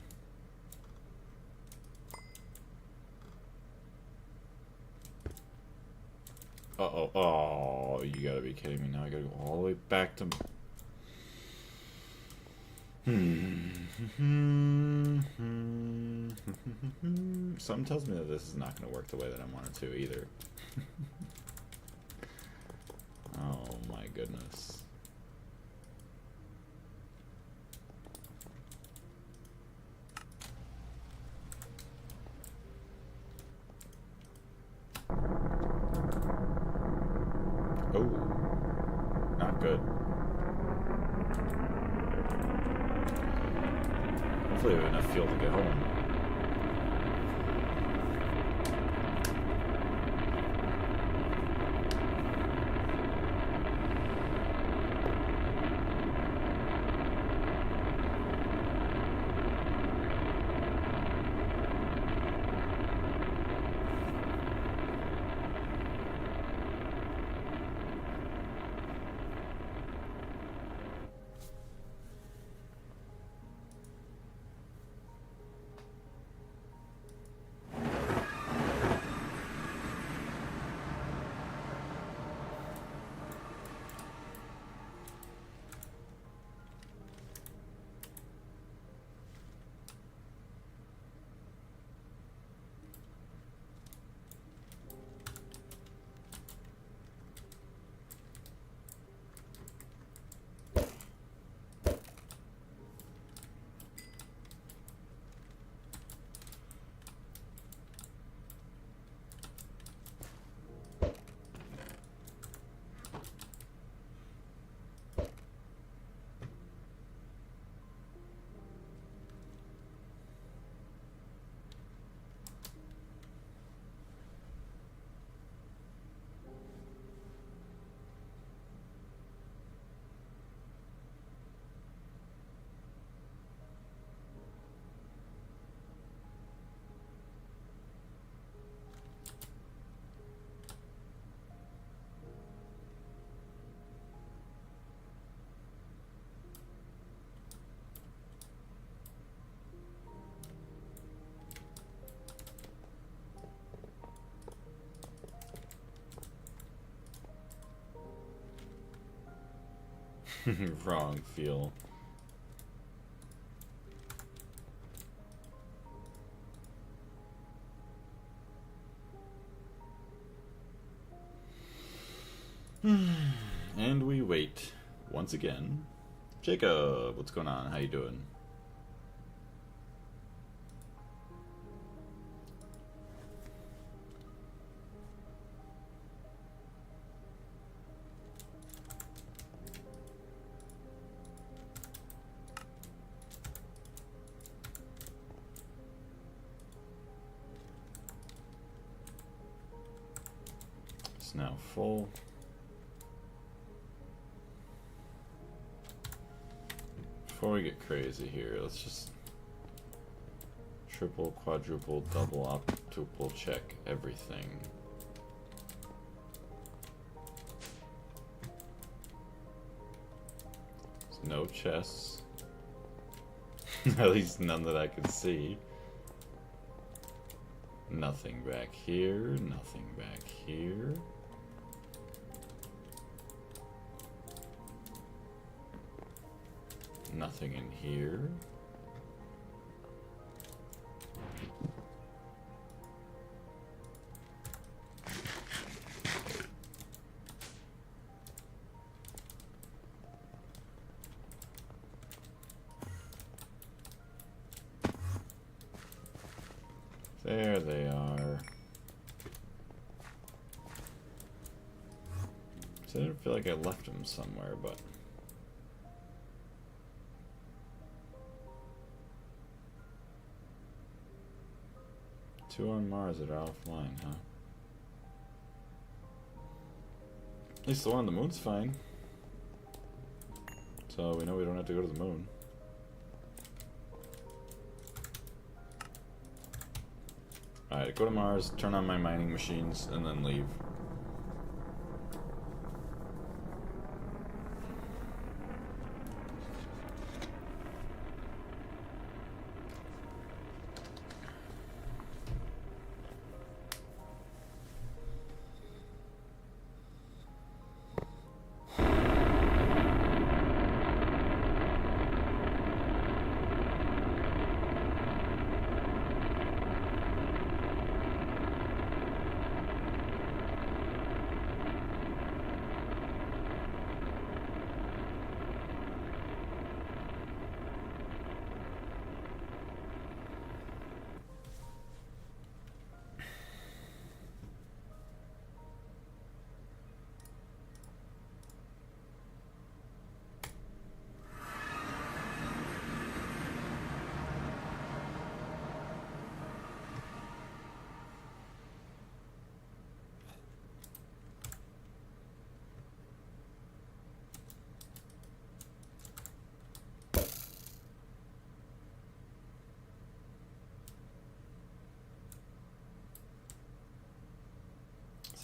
Uh-oh. Oh, you gotta be kidding me. Now I gotta go all the way back to... Something tells me that this is not gonna work the way that I want it to either. Oh my goodness. Oh, not good. Hopefully we have enough fuel to get home. Wrong feel. And we wait once again. Jacob, what's going on? How you doing? It's now full. Before we get crazy here, let's just triple, quadruple, double, octuple check everything. There's no chests. At least none that I can see. Nothing back here, nothing back here. Nothing in here. There they are. So I didn't feel like I left them somewhere, but... Two on Mars that are offline, huh? At least the one on the moon's fine. So we know we don't have to go to the moon. Alright, go to Mars, turn on my mining machines, and then leave.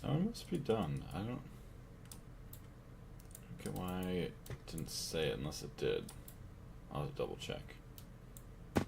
So it must be done. I don't get why it didn't say it unless it did. I'll have to double check. Yeah.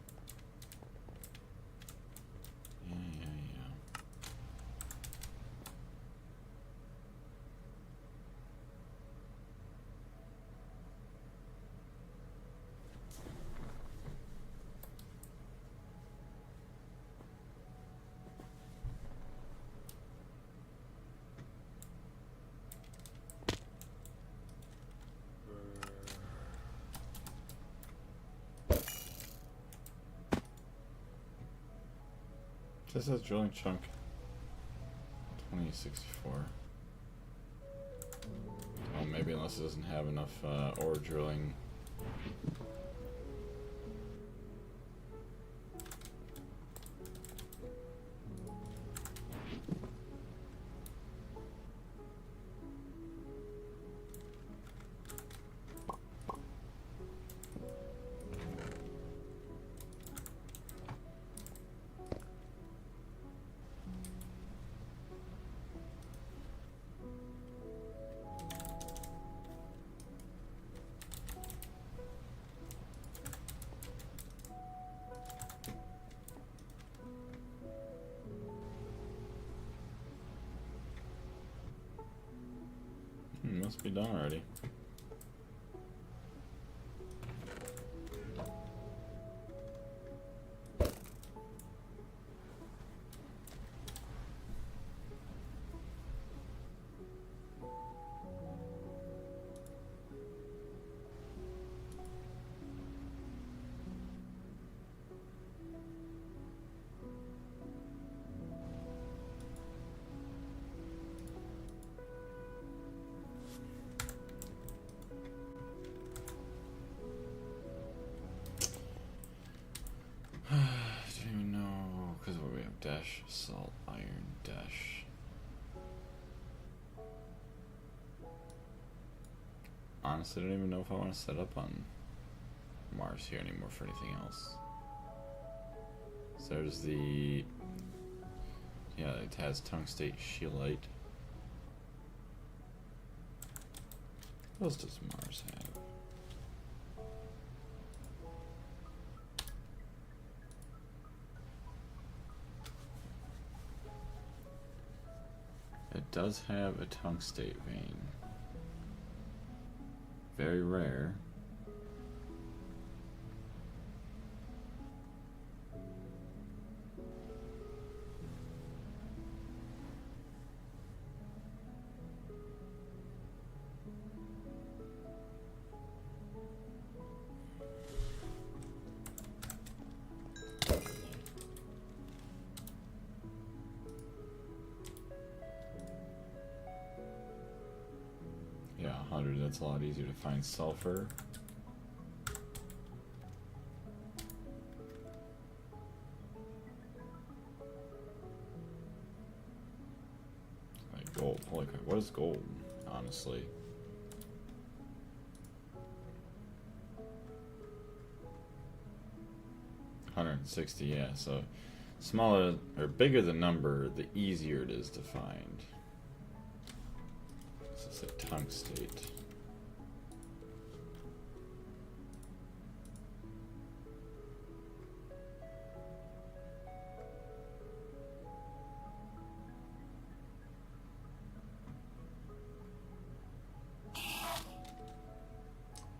This says drilling chunk 2064. Oh, maybe unless it doesn't have enough ore drilling. Must be done already. dash salt iron dash. Honestly, I don't even know if I want to set up on Mars here anymore for anything else. So there's the, yeah, it has tungstate scheelite. What else does Mars have? It does have a tungstate vein. Very rare. Yeah, 100, that's a lot easier to find sulfur. Like gold, holy crap, what is gold, honestly? $160, yeah, so smaller or bigger the number, the easier it is to find. This is a tungstate.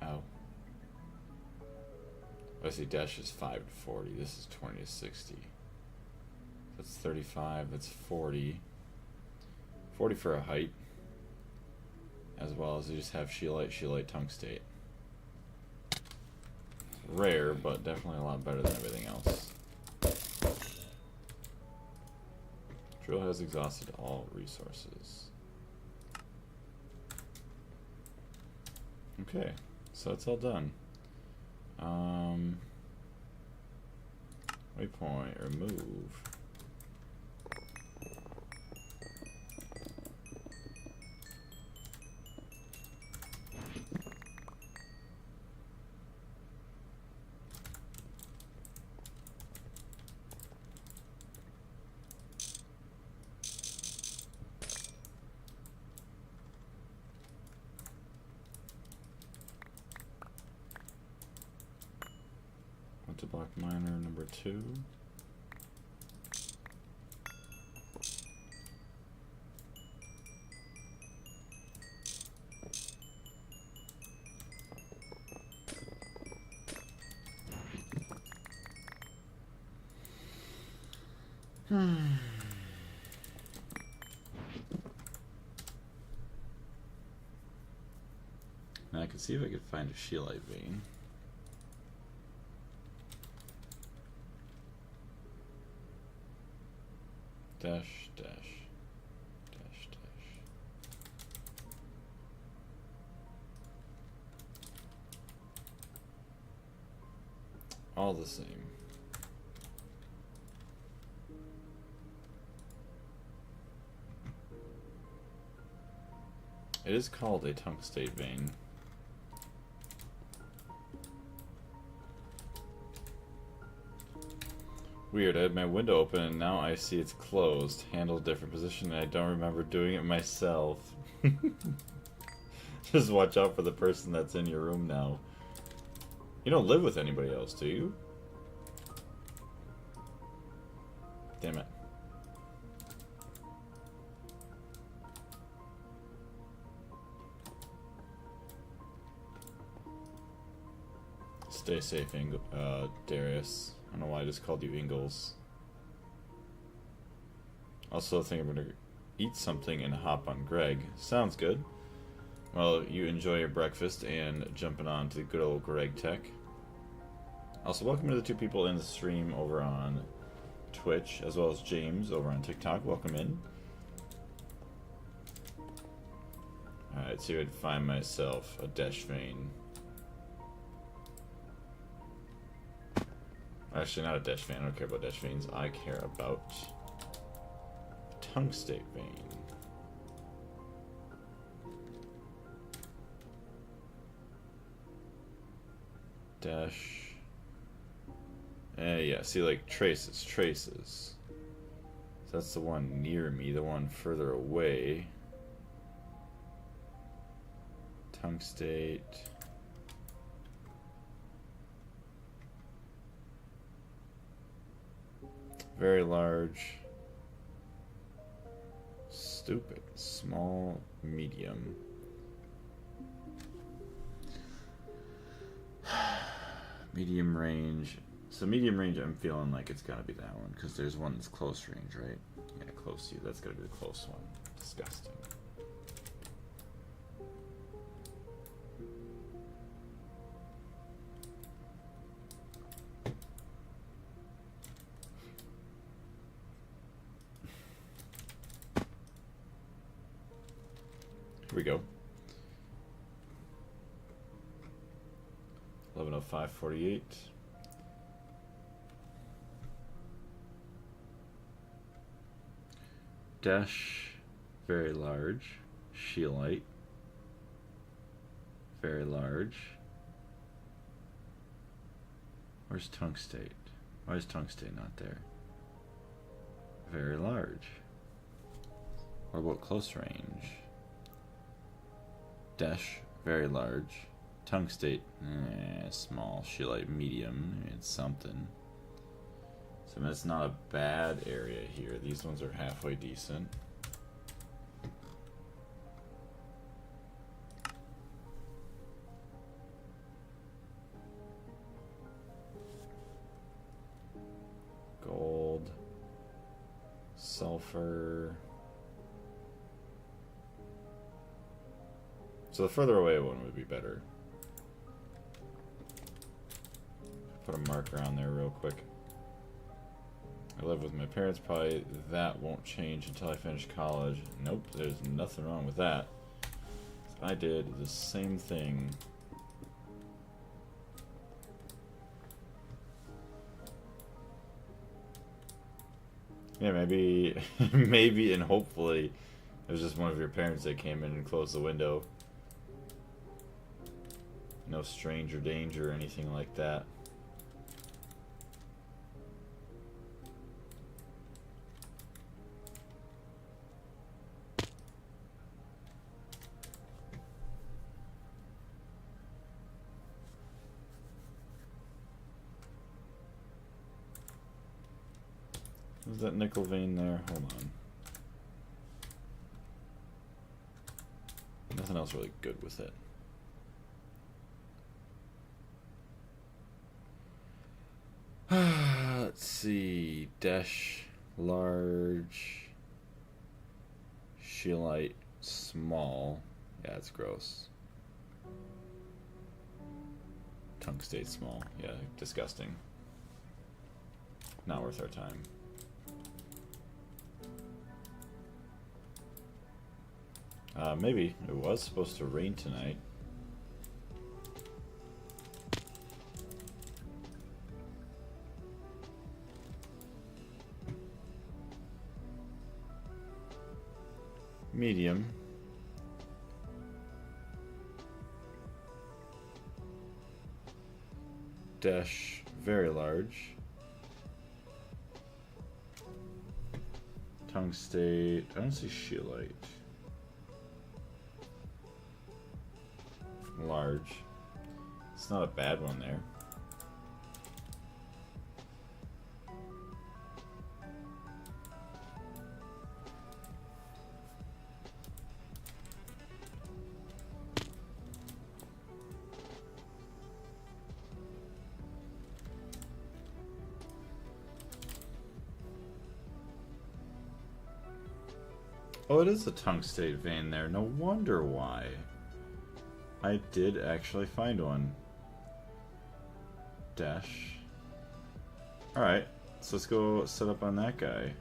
Oh. I see dash is 5 to 40. This is 20 to 60. That's 35, that's 40. 40 for a height. As well as you just have scheelite, tungstate. Rare, but definitely a lot better than everything else. Drill has exhausted all resources. Okay, so that's all done. Waypoint, remove. Block miner number 2. Now I can see if I could find a scheelite vein. Dash, dash, dash, dash. All the same. It is called a tungstate vein. Weird, I had my window open and now I see it's closed. Handle different position and I don't remember doing it myself. Just watch out for the person that's in your room now. You don't live with anybody else, do you? Damn it. Stay safe, Darius. I don't know why I just called you Ingalls. Also, I think I'm gonna eat something and hop on Greg. Sounds good. Well, you enjoy your breakfast and jumping on to good old Greg Tech. Also, welcome to the 2 people in the stream over on Twitch, as well as James over on TikTok. Welcome in. Alright, see if I can find myself a dash vein. Actually, not a dash vein. I don't care about dash veins. I care about tungstate vein. Dash. Yeah, see, like, traces. So that's the one near me, the one further away. Tungstate. Very large. Stupid. Small, medium. Medium range. So medium range, I'm feeling like it's gotta be that one, because there's one that's close range, right? Yeah, close to you. That's gotta be the close one. Disgusting. Here we go. 11:05:48. Dash, very large. Scheelite, very large. Where's tungstate? Why is tungstate not there? Very large. What about close range? Dash, very large. Tungstate, small. Scheelite, medium. It's something. So that's not a bad area here. These ones are halfway decent. Gold, sulfur. So the further away one would be better. Put a marker on there real quick. I live with my parents, probably that won't change until I finish college. Nope, there's nothing wrong with that. I did the same thing. Yeah, maybe, maybe and hopefully it was just one of your parents that came in and closed the window. No stranger danger or anything like that. Is that nickel vein there? Hold on. Nothing else really good with it. Let's see. Dash, large. Scheelite, small. Yeah, it's gross. Tungstate, small. Yeah, disgusting. Not worth our time. Maybe it was supposed to rain tonight. Medium. Dash, very large. Tungstate, I don't see scheelite. Large. It's not a bad one there. Oh, it is a tungstate vein there. No wonder why. I did actually find one. Dash. Alright, so let's go set up on that guy.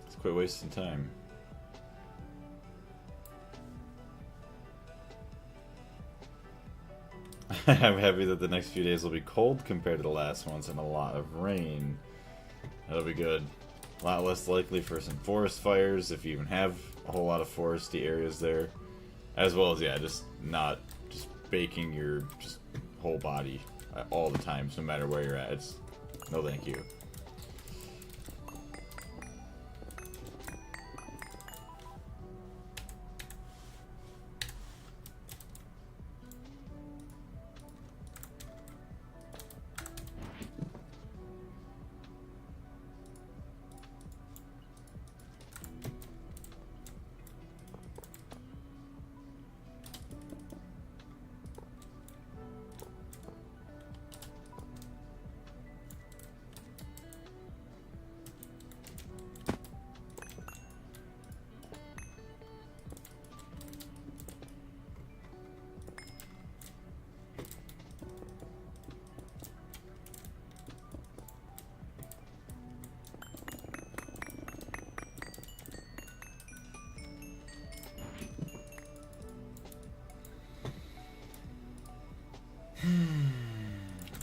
Let's quit wasting time. I'm happy that the next few days will be cold compared to the last ones and a lot of rain. That'll be good. A lot less likely for some forest fires if you even have a whole lot of foresty areas there. As well as, yeah, just not just baking your just whole body all the time, no matter where you're at. It's no thank you.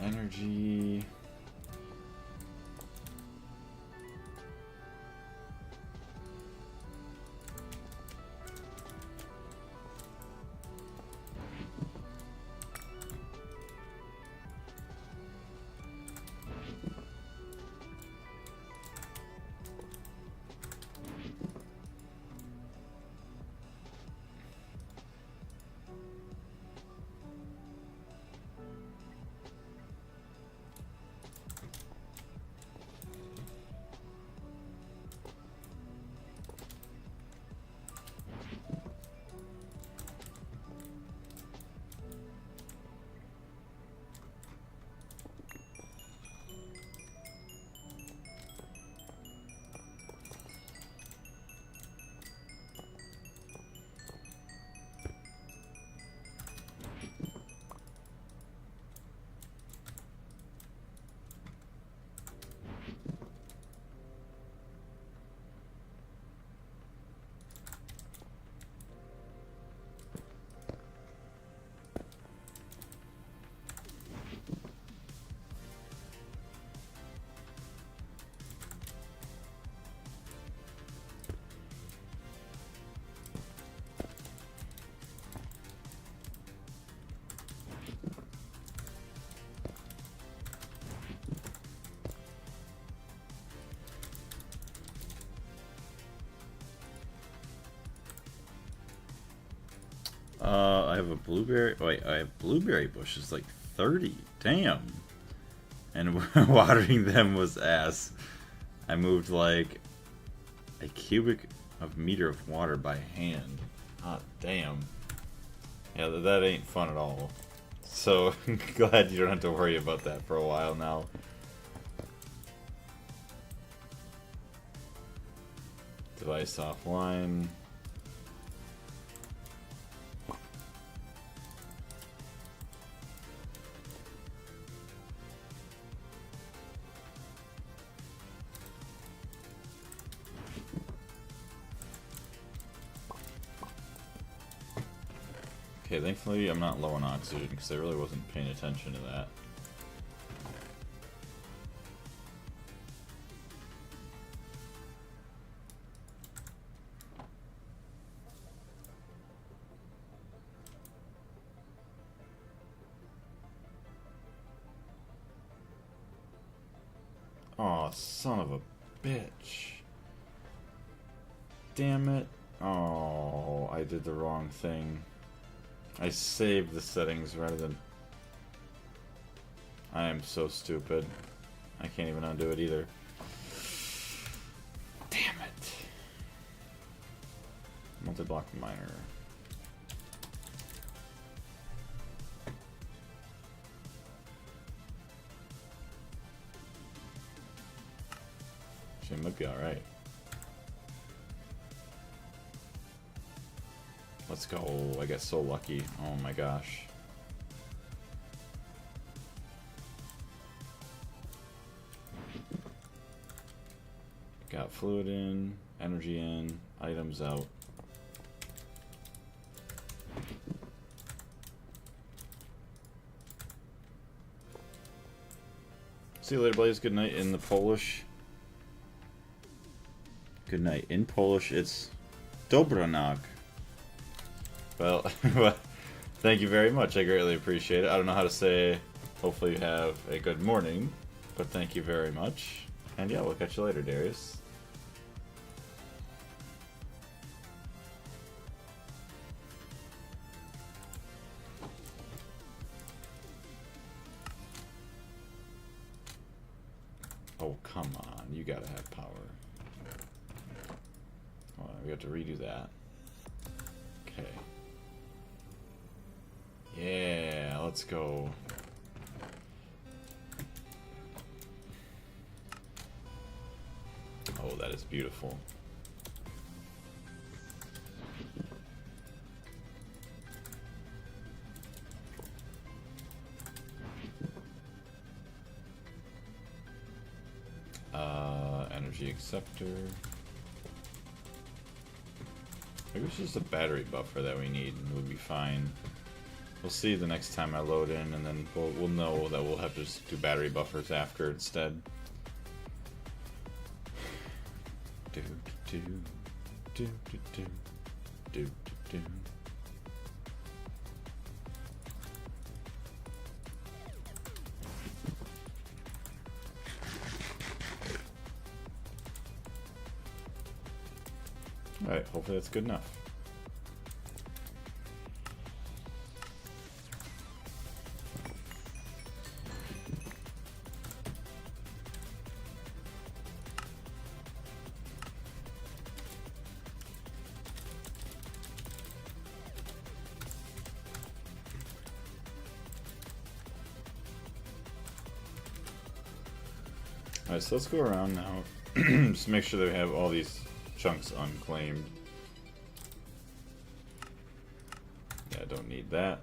Energy. I have a blueberry. Wait, I have blueberry bushes, like 30. Damn. And watering them was ass. I moved like a cubic of meter of water by hand. Ah, damn. Yeah, that ain't fun at all. So glad you don't have to worry about that for a while now. Device offline. Okay, thankfully I'm not low on oxygen because I really wasn't paying attention to that. Aw, son of a bitch. Damn it. Oh, I did the wrong thing. I saved the settings rather than... I am so stupid. I can't even undo it either. Damn it. Multi-block miner. She might be alright. Let's go. I got so lucky. Oh my gosh. Got fluid in, energy in, items out. See you later, Blaze. Good night in the Polish. Good night. In Polish, it's Dobranoc. Well, thank you very much. I greatly appreciate it. I don't know how to say, hopefully you have a good morning, but thank you very much. And yeah, we'll catch you later, Darius. Oh, come on. You gotta have power. Well, we have to redo that. Okay. Yeah, let's go. Oh, that is beautiful. Energy acceptor. Maybe it's just a battery buffer that we need and we'll be fine. We'll see the next time I load in, and then we'll know that we'll have to just do battery buffers after instead. Do do do do do do do do. Alright, hopefully that's good enough. Alright, so let's go around now. Just make sure that we have all these chunks unclaimed. Yeah, I don't need that.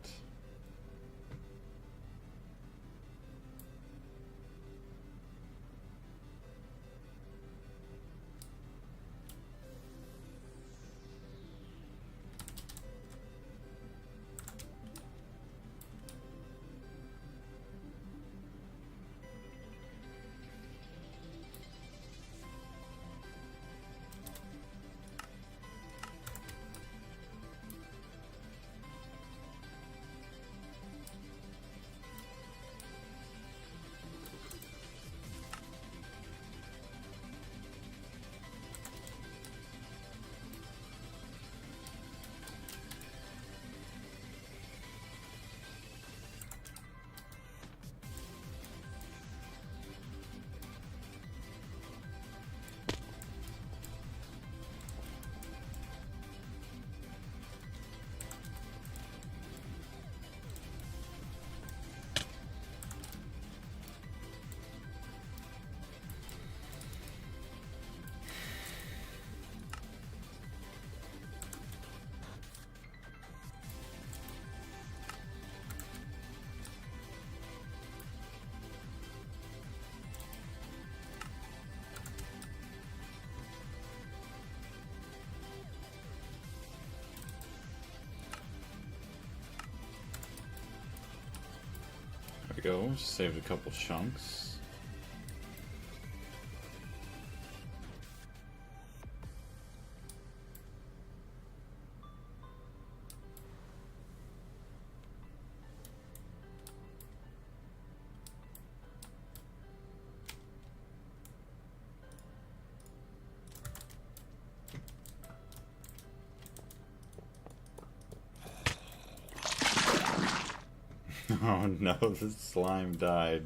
There we go, saved a couple chunks. Oh no, the slime died.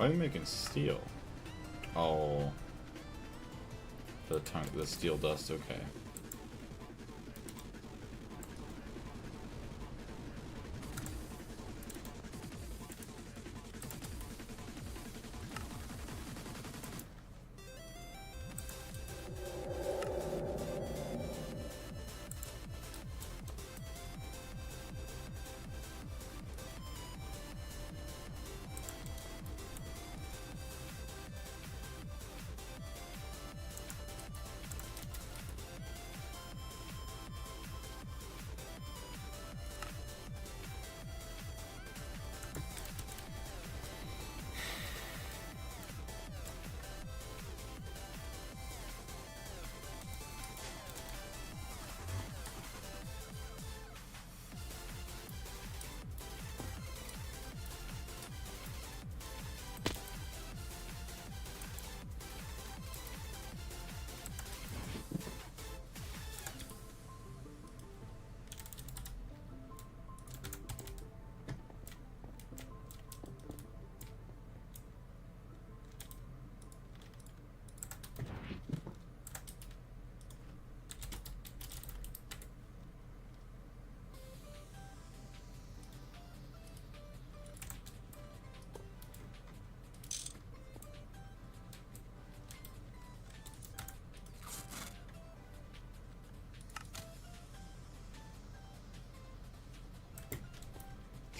Why are we making steel? Oh. The steel dust, okay.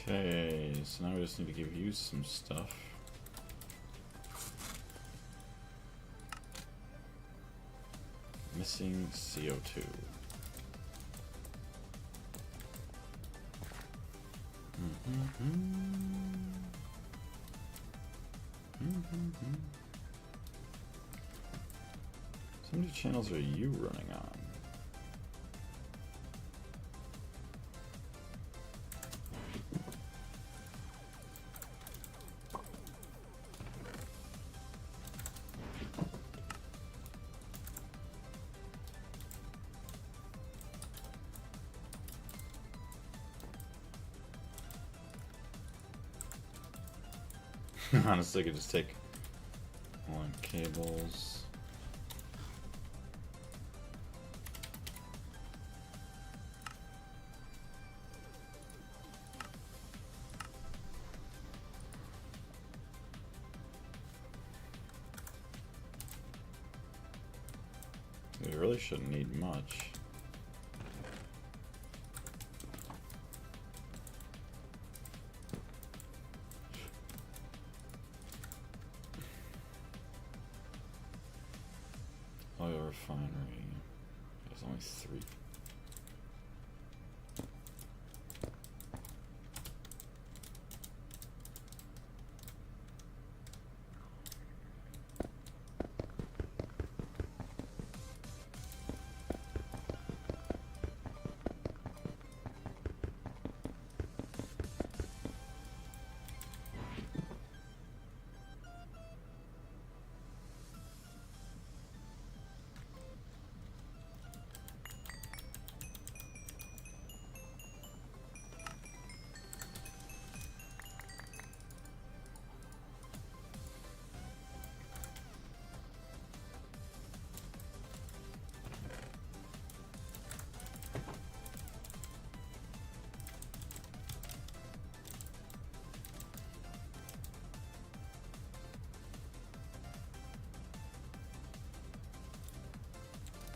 Okay, so now we just need to give you some stuff. Missing CO2. How many channels are you running on? Honestly, I could just take one cables. We really shouldn't need much. Oil refinery. There's only 3.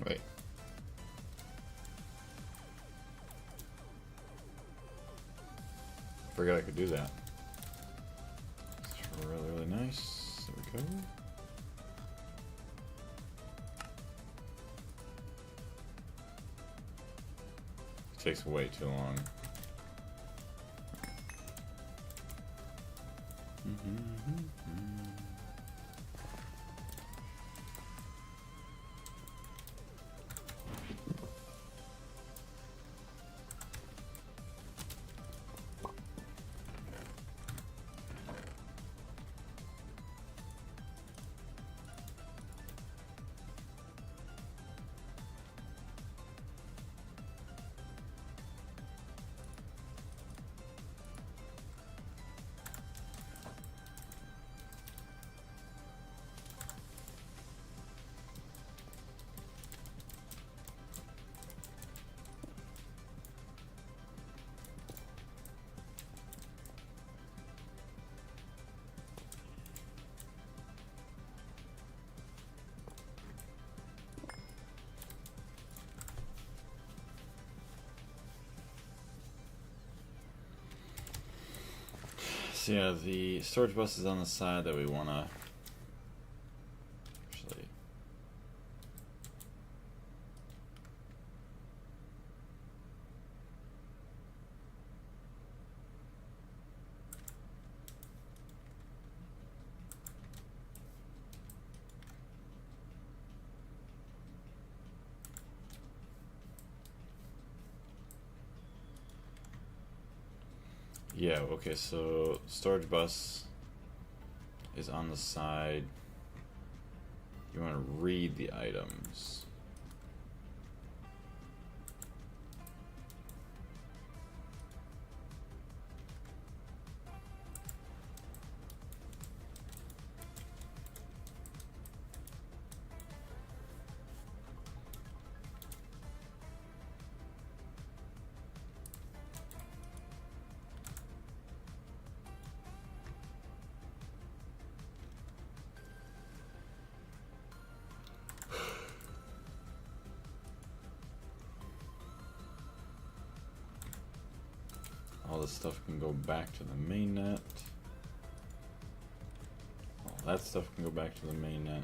Wait. Forgot I could do that. It's really, really nice. There we go. It takes way too long. So yeah, the storage bus is on the side that we want to actually. Yeah, okay, so storage bus is on the side. You want to read the items. All this stuff can go back to the mainnet. All that stuff can go back to the mainnet.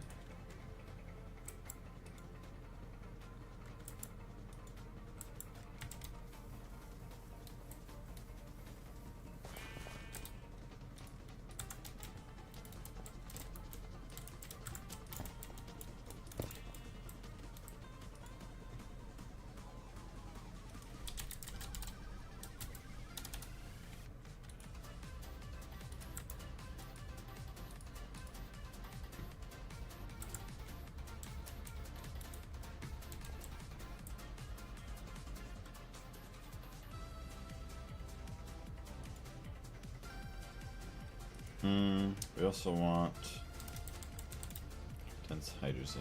We also want dense hydrazine.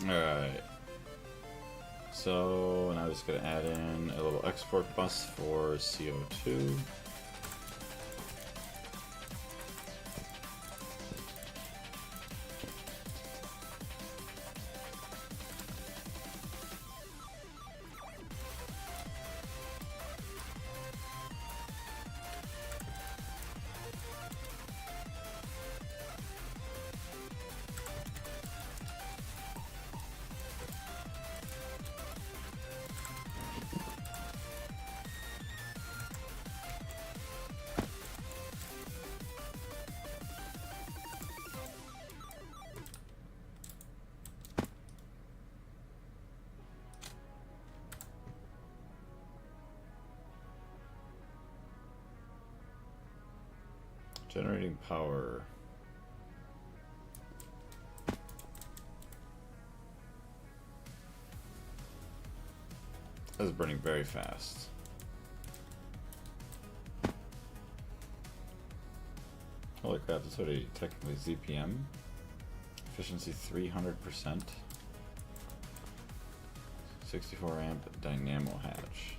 Alright. So now I'm just going to add in a little export bus for CO2. Generating power. This is burning very fast. Holy crap, that's already technically ZPM. Efficiency 300%. 64 amp dynamo hatch.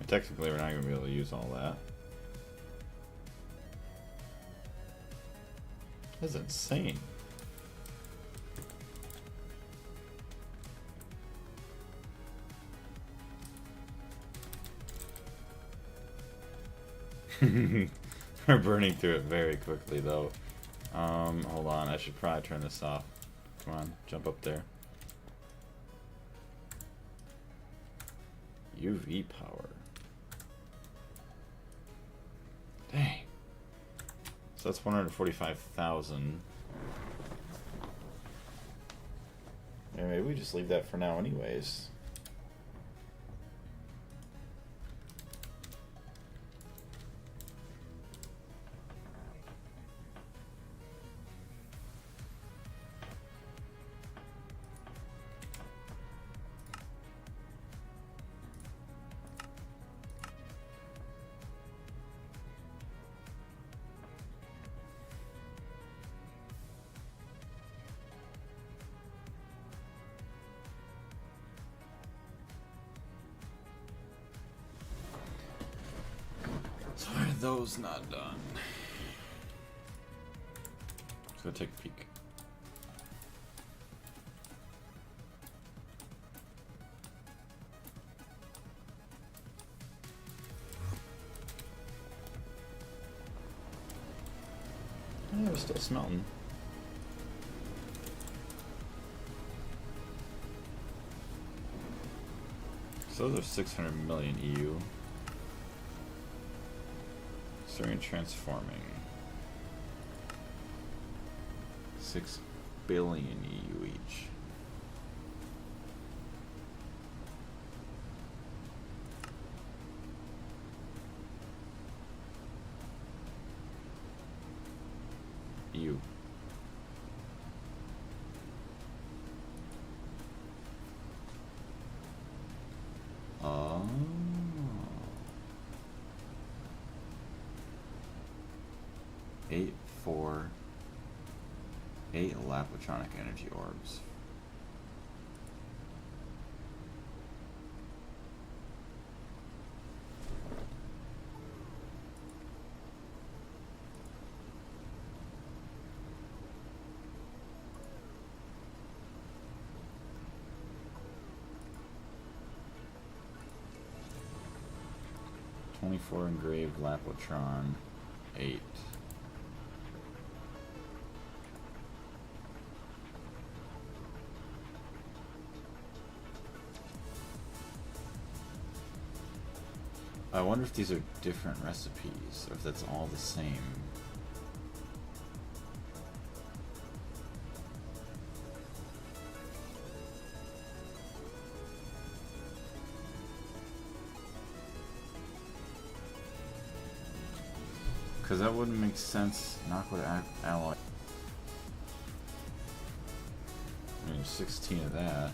Technically, we're not going to be able to use all that. That's insane. We're burning through it very quickly, though. Hold on. I should probably turn this off. Come on, jump up there. UV power. Dang. So that's 145,000. Yeah, maybe we just leave that for now anyways. So why are those not done? Let's go take a peek. Yeah, we're still smelting. So those are 600 million EU. Starting transforming. 6 billion EU each. EU. Oh. 8, 4, 8 Lapotronic energy orbs. "24 engraved Lapotron, 8. I wonder if these are different recipes, or if that's all the same. Because that wouldn't make sense. Not with alloy. There's 16 of that.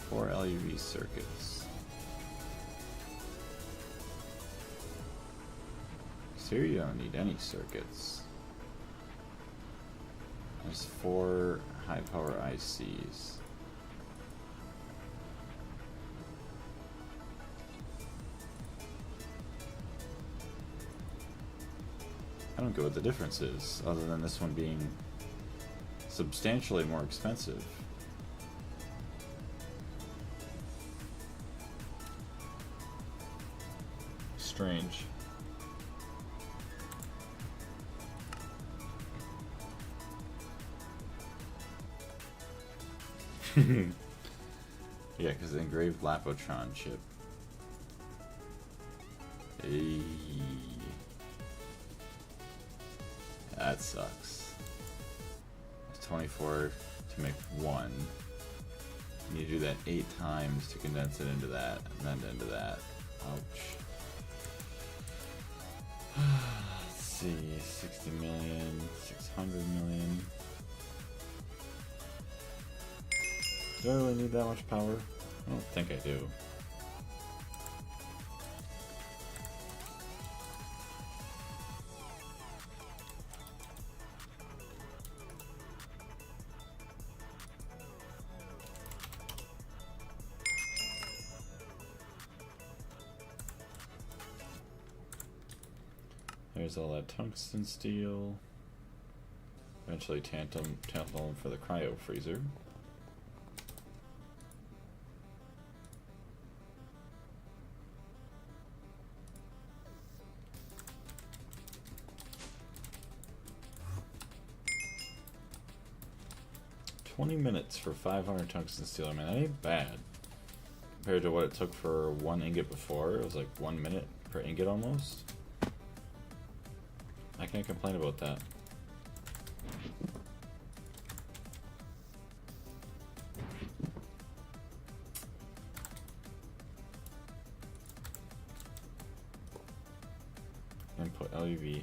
Four LUV circuits. So here you don't need any circuits. There's 4 high power ICs. I don't get what the difference is, other than this one being substantially more expensive. Strange. Yeah, because the engraved Lapotron chip. Hey. That sucks. It's 24 to make 1. You need to do that 8 times to condense it into that, and then into that. Ouch. Let's see, 60 million, 600 million. Do I really need that much power? I don't think I do. There's all that tungsten steel. Eventually tantalum for the cryo freezer. $20 for 500 tungsten steel. I mean, that ain't bad. Compared to what it took for 1 ingot before, it was like 1 minute per ingot almost. I can't complain about that. Input LUV.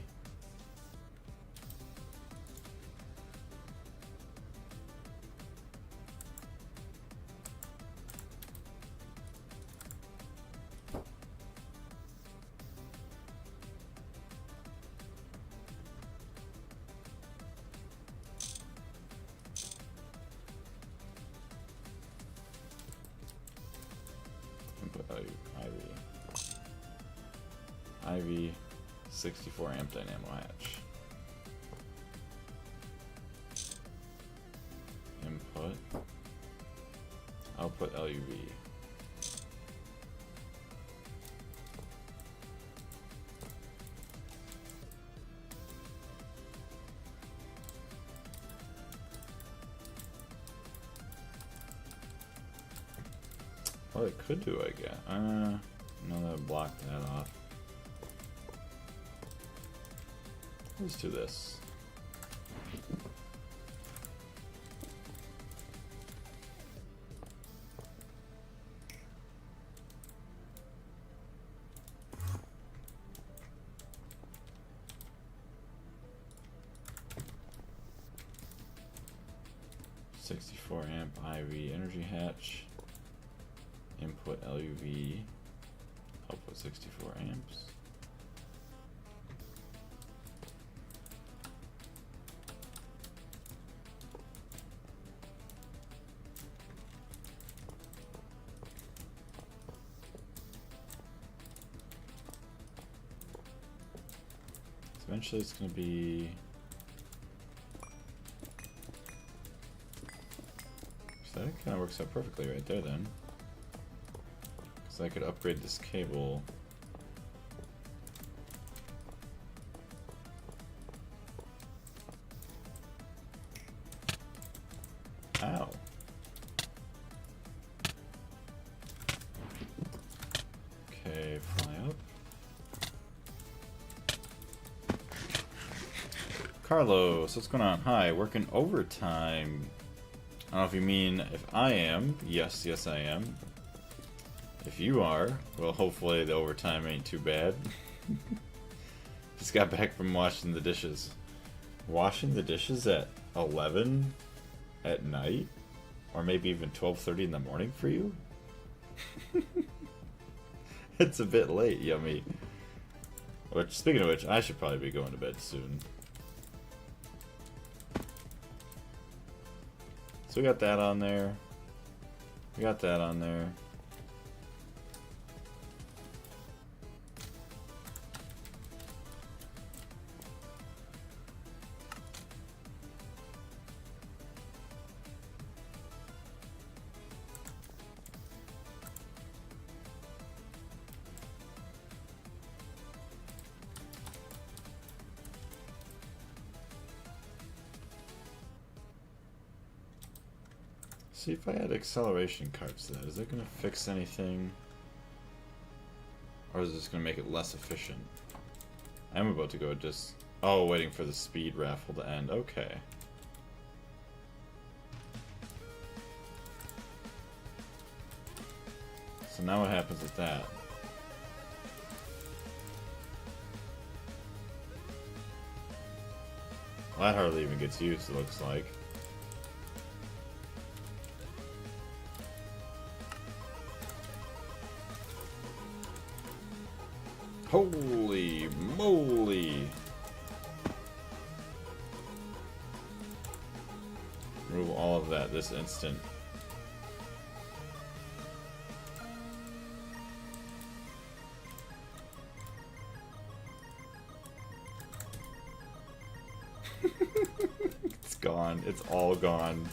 IV 64 amp dynamo hatch. Input. Output LUV. What it could do, I guess. No, that blocked that off. Let's do this. .64 amp IV energy hatch. Input LUV. Output 64 amps. Eventually it's going to be... So that kind of works out perfectly right there then. Because I could upgrade this cable. Ow. Okay, fly up. Carlos, what's going on? Hi, working overtime. I don't know if you mean if I am. Yes, yes I am. If you are, well, hopefully the overtime ain't too bad. Just got back from washing the dishes. Washing the dishes at 11 at night? Or maybe even 12:30 in the morning for you? It's a bit late, yummy. Which, speaking of which, I should probably be going to bed soon. So we got that on there. We got that on there. See if I add acceleration cards to that. Is that going to fix anything? Or is this going to make it less efficient? I'm about to go just... Oh, waiting for the speed raffle to end. Okay. So now what happens with that? Well, that hardly even gets used, it looks like. Holy moly! Remove all of that this instant. It's gone. It's all gone.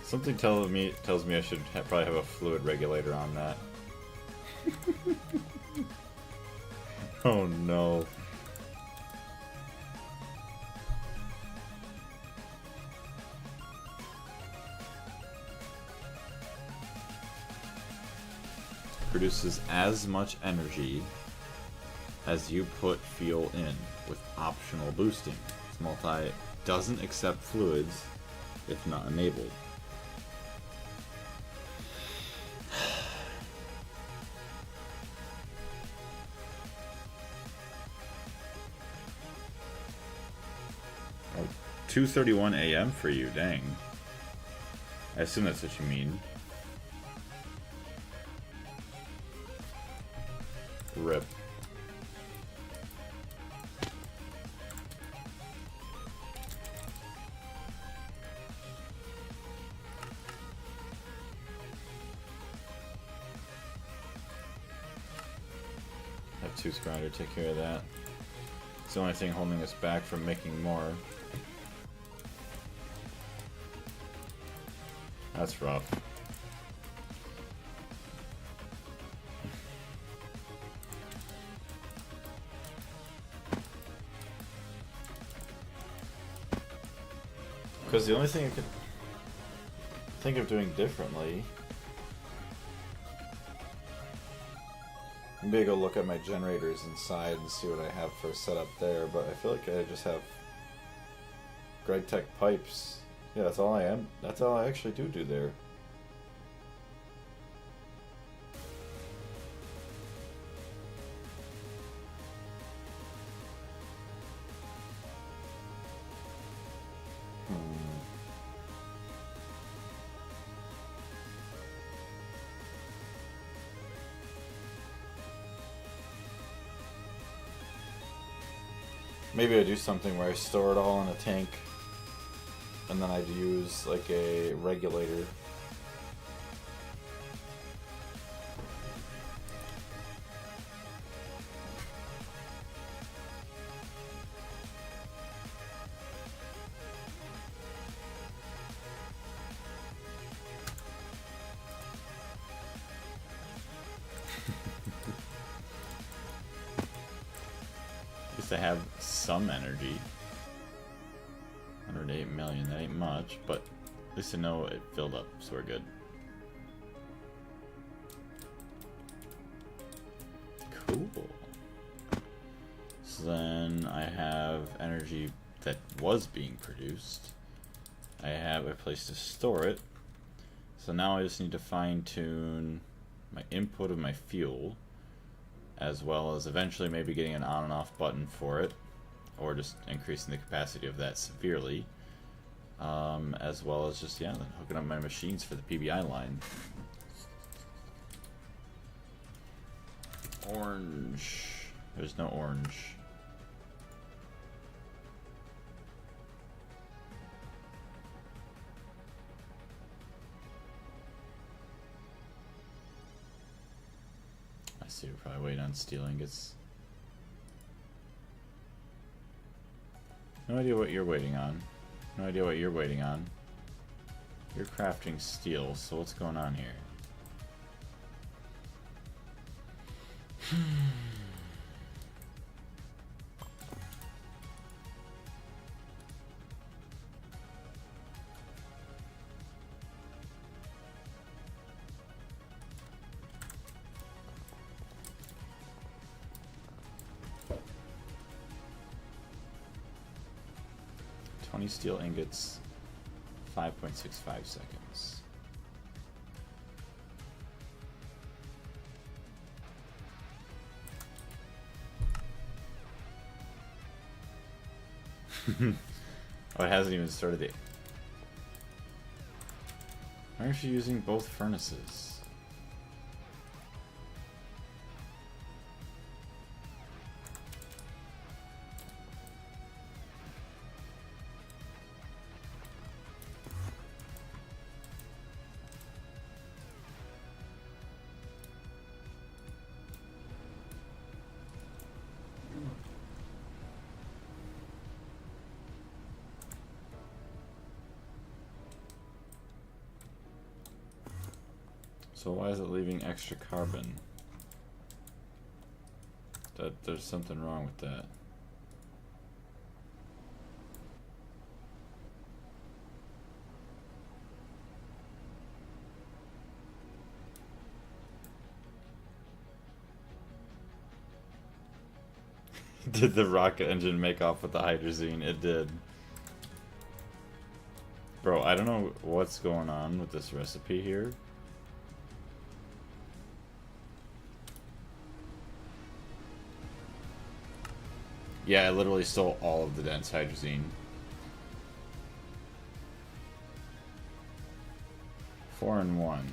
Something tells me I should probably have a fluid regulator on that. Oh no. Produces as much energy as you put fuel in with optional boosting. This multi doesn't accept fluids if not enabled. Oh, 2:31 a.m. for you, dang. I assume that's what you mean. Rip. Have two grinder take care of that. It's the only thing holding us back from making more. That's rough. Because the only thing I could think of doing differently, maybe I go look at my generators inside and see what I have for setup there, but I feel like I just have Greg Tech pipes. Yeah, that's all I am. That's all I actually do there. Maybe I do something where I store it all in a tank, and then I'd use like a regulator. To have some energy. 108 million, that ain't much, but at least I know it filled up, so we're good. Cool. So then I have energy that was being produced. I have a place to store it. So now I just need to fine tune my input of my fuel, as well as eventually maybe getting an on and off button for it, or just increasing the capacity of that severely, as well as just, yeah, then hooking up my machines for the PBI line. Orange. There's no orange. I see, we're probably waiting on steel ingots. No idea what you're waiting on. No idea what you're waiting on. You're crafting steel, so what's going on here? Steel ingots, 5.65 seconds. Oh, it hasn't even started the... Why aren't you using both furnaces? So why is it leaving extra carbon? There's something wrong with that. Did the rocket engine make off with the hydrazine? It did. Bro, I don't know what's going on with this recipe here. Yeah, I literally stole all of the dense hydrazine. 4 and 1.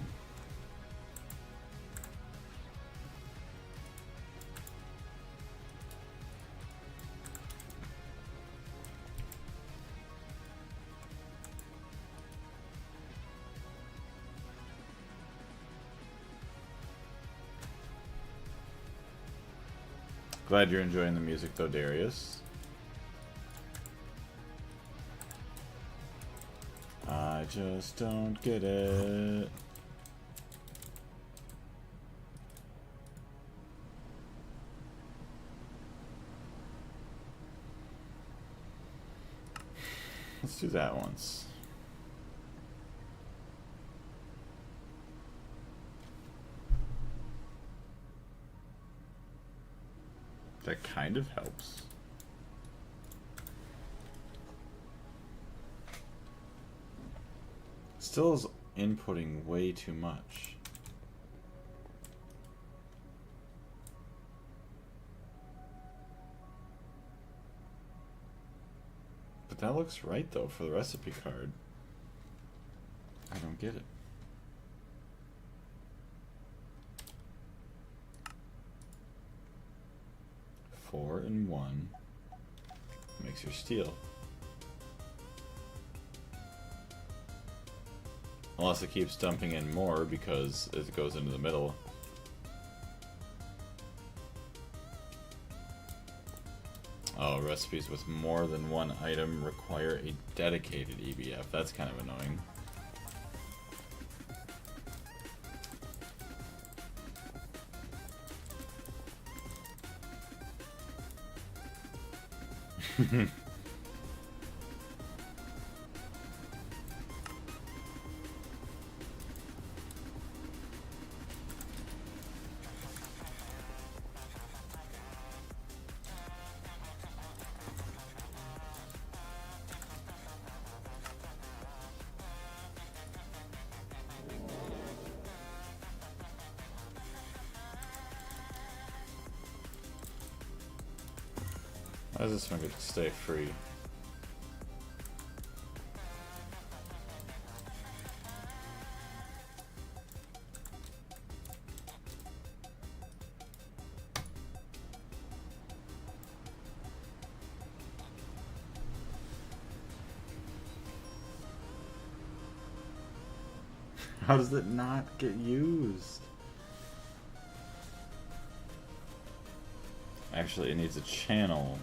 Glad you're enjoying the music though, Darius. I just don't get it. Let's do that once. That kind of helps. Still is inputting way too much. But that looks right though for the recipe card. I don't get it. Four and 1 makes your steel. Unless it keeps dumping in more because it goes into the middle. Oh, recipes with more than one item require a dedicated EBF. That's kind of annoying. How does this one get to stay free? How does it not get used? Actually, it needs a channel.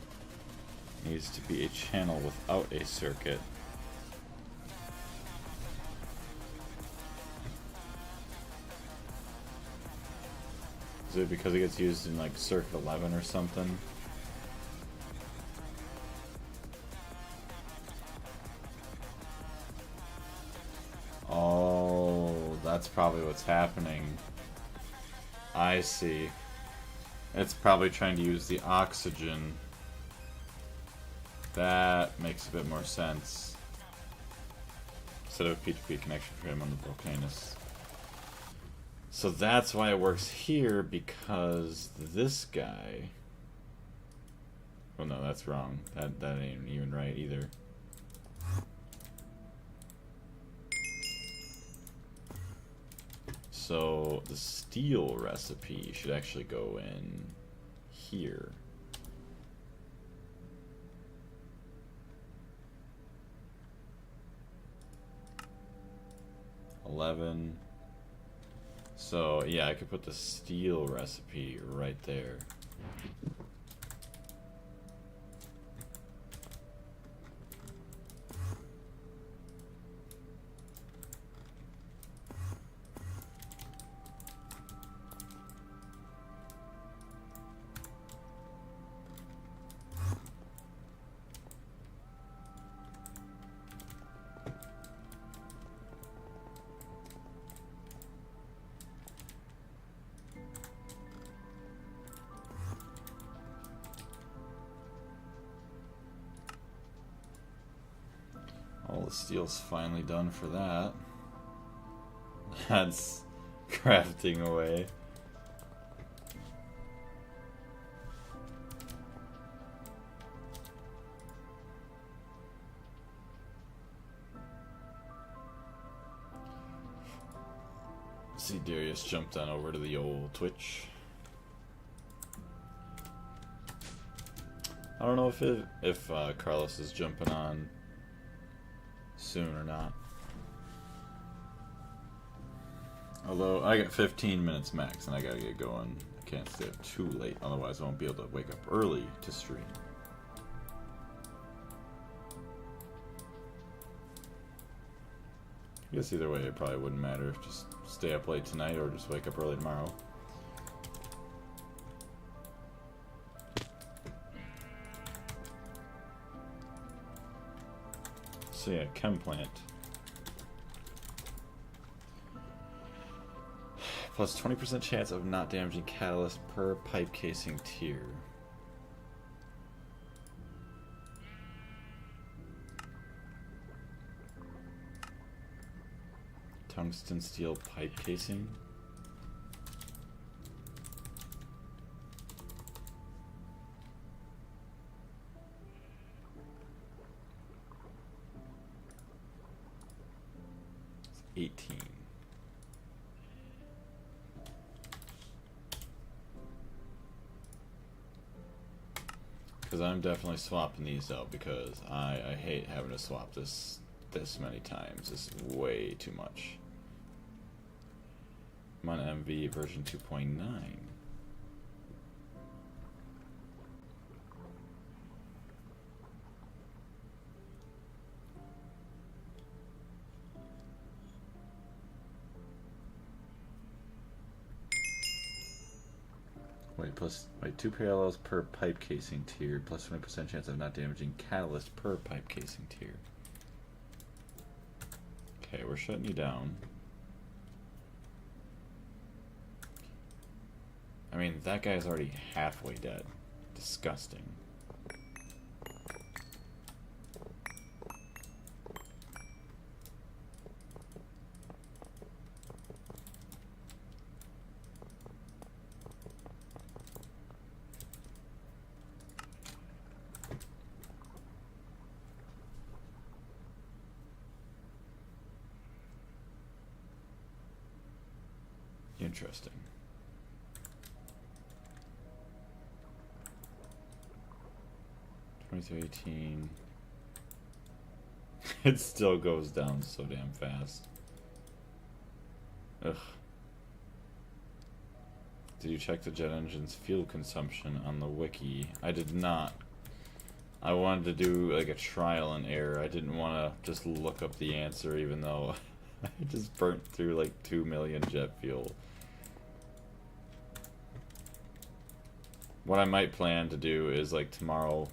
It needs to be a channel without a circuit. Is it because it gets used in like circuit 11 or something? Oh, that's probably what's happening. I see. It's probably trying to use the oxygen. That makes a bit more sense. Instead of a P2P connection for him on the Volcanus. So that's why it works here, because this guy... Well, no, that's wrong. That ain't even right either. So the steel recipe should actually go in here. $11. So yeah, I could put the steel recipe right there. All the steel's finally done for that. That's crafting away. See, Darius jumped on over to the old Twitch. I don't know if Carlos is jumping on soon or not. Although I got 15 minutes max and I gotta get going. I can't stay up too late, otherwise I won't be able to wake up early to stream. I guess either way it probably wouldn't matter. Just stay up late tonight or just wake up early tomorrow. So yeah, chem plant. Plus 20% chance of not damaging catalyst per pipe casing tier. Tungsten steel pipe casing. It's 18. Because I'm definitely swapping these out because I hate having to swap this many times. This is way too much. I'm on MV version 2.9. Wait, 2 parallels per pipe casing tier, plus 20% chance of not damaging catalyst per pipe casing tier. Okay, we're shutting you down. I mean, that guy's already halfway dead. Disgusting. Interesting. $23.18. It still goes down so damn fast. Ugh. Did you check the jet engine's fuel consumption on the wiki? I did not. I wanted to do like a trial and error. I didn't want to just look up the answer, even though I just burnt through like 2 million jet fuel. What I might plan to do is like tomorrow,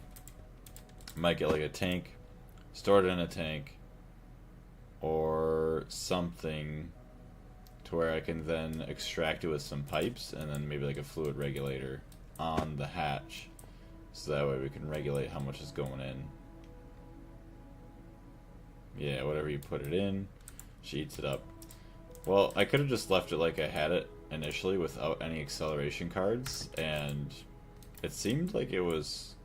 I might get like a tank, store it in a tank, or something to where I can then extract it with some pipes and then maybe like a fluid regulator on the hatch. So that way we can regulate how much is going in. Yeah, whatever you put it in, she eats it up. Well, I could have just left it like I had it initially without any acceleration cards, and it seemed like it was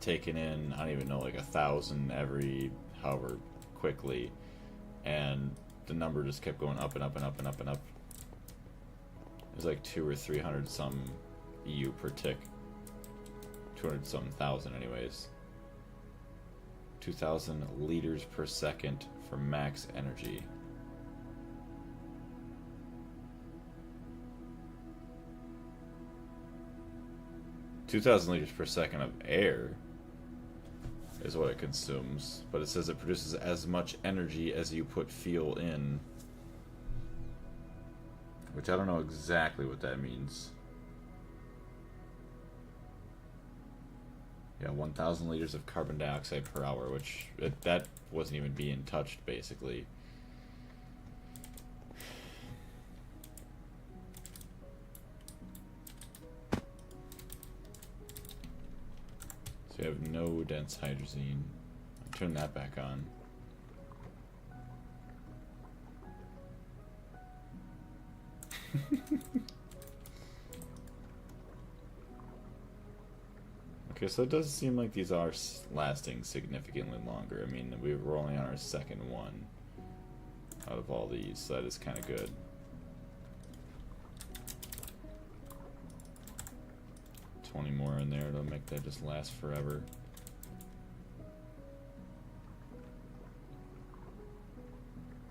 taking in, I don't even know, like 1,000 every however quickly, and the number just kept going up and up and up and up and up. It was like 200 or 300 some EU per tick. 200 some thousand anyways. 2,000 liters per second for max energy. $2,000 liters per second of air is what it consumes, but it says it produces as much energy as you put fuel in, which I don't know exactly what that means. Yeah, 1,000 liters of carbon dioxide per hour, which that wasn't even being touched, basically. So you have no dense hydrazine. I'll turn that back on. Okay, so it does seem like these are lasting significantly longer. I mean, we're only on our second one out of all these, so that is kind of good. $20 more in there, it'll make that just last forever.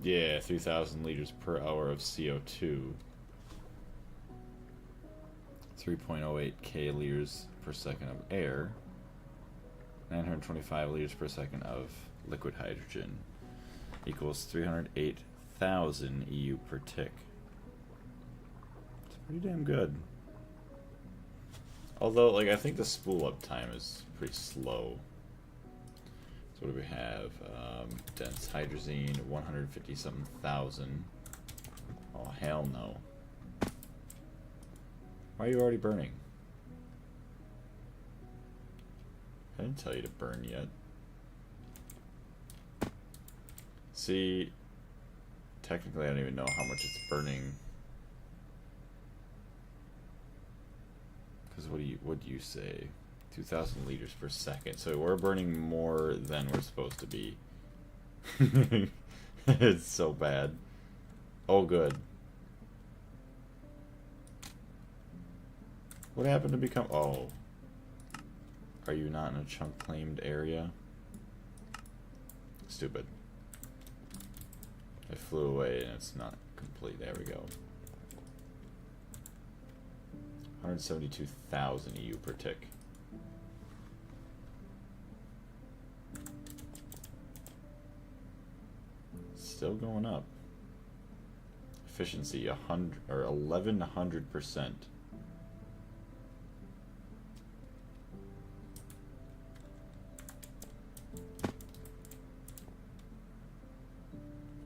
Yeah, 3,000 liters per hour of CO2. 3.08 K liters per second of air. 925 liters per second of liquid hydrogen equals 308,000 EU per tick. It's pretty damn good. Although, like, I think the spool up time is pretty slow. So what do we have? Dense hydrazine, 150-something thousand. Oh, hell no. Why are you already burning? I didn't tell you to burn yet. See, technically I don't even know how much it's burning. Because what do you say? 2,000 liters per second. So we're burning more than we're supposed to be. It's so bad. Oh, good. What happened to become... Oh. Are you not in a chunk claimed area? Stupid. It flew away and it's not complete. There we go. 172,000 EU per tick. Still going up. Efficiency 100 or 1,100%.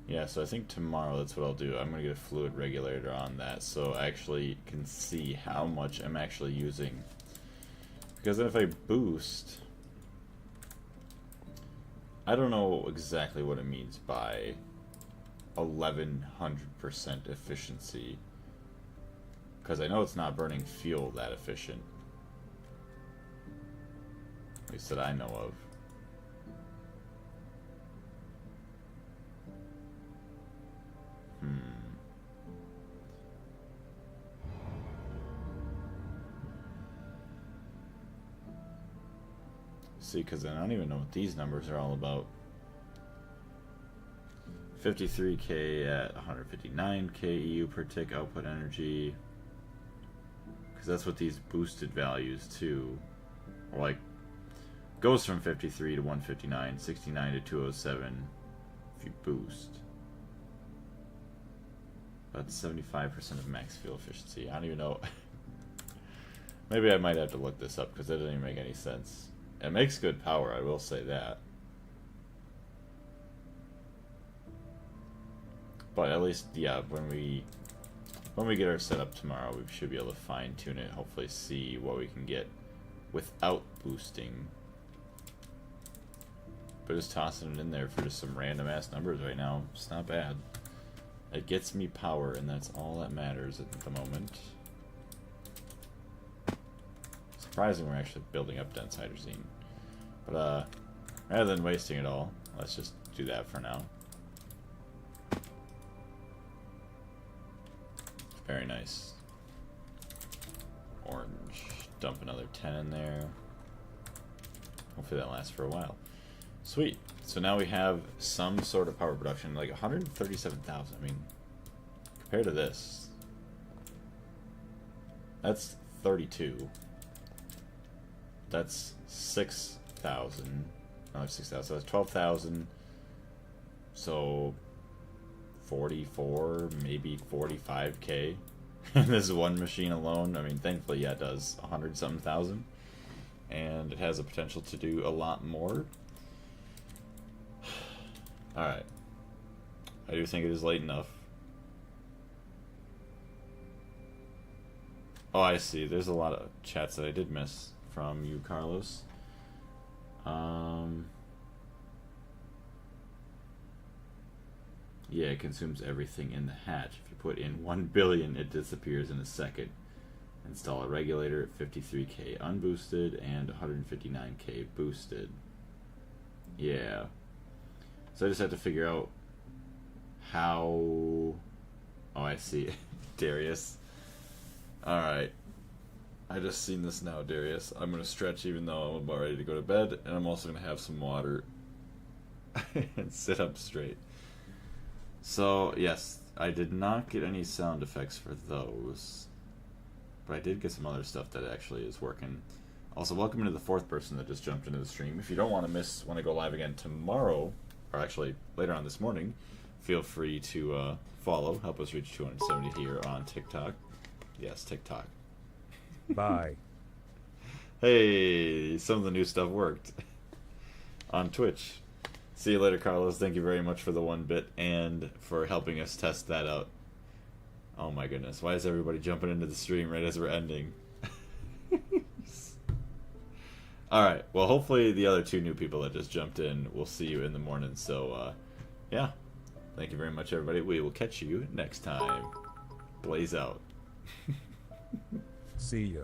Yeah, so I think tomorrow that's what I'll do. I'm going to get a fluid regulator on that so I actually can see how much I'm actually using. Because then if I boost, I don't know exactly what it means by 1,100% efficiency. Because I know it's not burning fuel that efficient. At least that I know of. See, because I don't even know what these numbers are all about. 53k at 159k EU per tick output energy. Because that's what these boosted values too. Like, goes from 53 to 159, 69 to 207 if you boost. That's 75% of max fuel efficiency. I don't even know. Maybe I might have to look this up because that doesn't even make any sense. It makes good power, I will say that. But at least, yeah, when we get our setup tomorrow, we should be able to fine tune it. Hopefully, see what we can get without boosting. But just tossing it in there for just some random ass numbers right now, it's not bad. It gets me power, and that's all that matters at the moment. Surprising we're actually building up dense hydrazine. But rather than wasting it all, let's just do that for now. Very nice. Orange. Dump another 10 in there. Hopefully that lasts for a while. Sweet. So now we have some sort of power production, like 137,000. I mean, compared to this, that's 32. That's 6,000. Another 6,000. So that's 12,000. So 44, maybe 45k. This one machine alone. I mean, thankfully, yeah, it does 100-something thousand, and it has the potential to do a lot more. All right, I do think it is late enough. Oh, I see. There's a lot of chats that I did miss from you, Carlos. Yeah, it consumes everything in the hatch. If you put in 1 billion, it disappears in a second. Install a regulator at 53k unboosted and 159k boosted. Yeah. So I just have to figure out how... Oh, I see. Darius. Alright. I just seen this now, Darius. I'm going to stretch even though I'm about ready to go to bed, and I'm also going to have some water and sit up straight. So, yes, I did not get any sound effects for those, but I did get some other stuff that actually is working. Also, welcome to the fourth person that just jumped into the stream. If you don't want to miss when I go live again tomorrow, or actually later on this morning, feel free to follow, help us reach 270 here on TikTok. Yes, TikTok. Bye. Hey, some of the new stuff worked. On Twitch. See you later, Carlos. Thank you very much for the 1 bit and for helping us test that out. Oh my goodness. Why is everybody jumping into the stream right as we're ending? Alright, well hopefully the other 2 new people that just jumped in will see you in the morning. So, yeah. Thank you very much, everybody. We will catch you next time. Blaze out. See ya.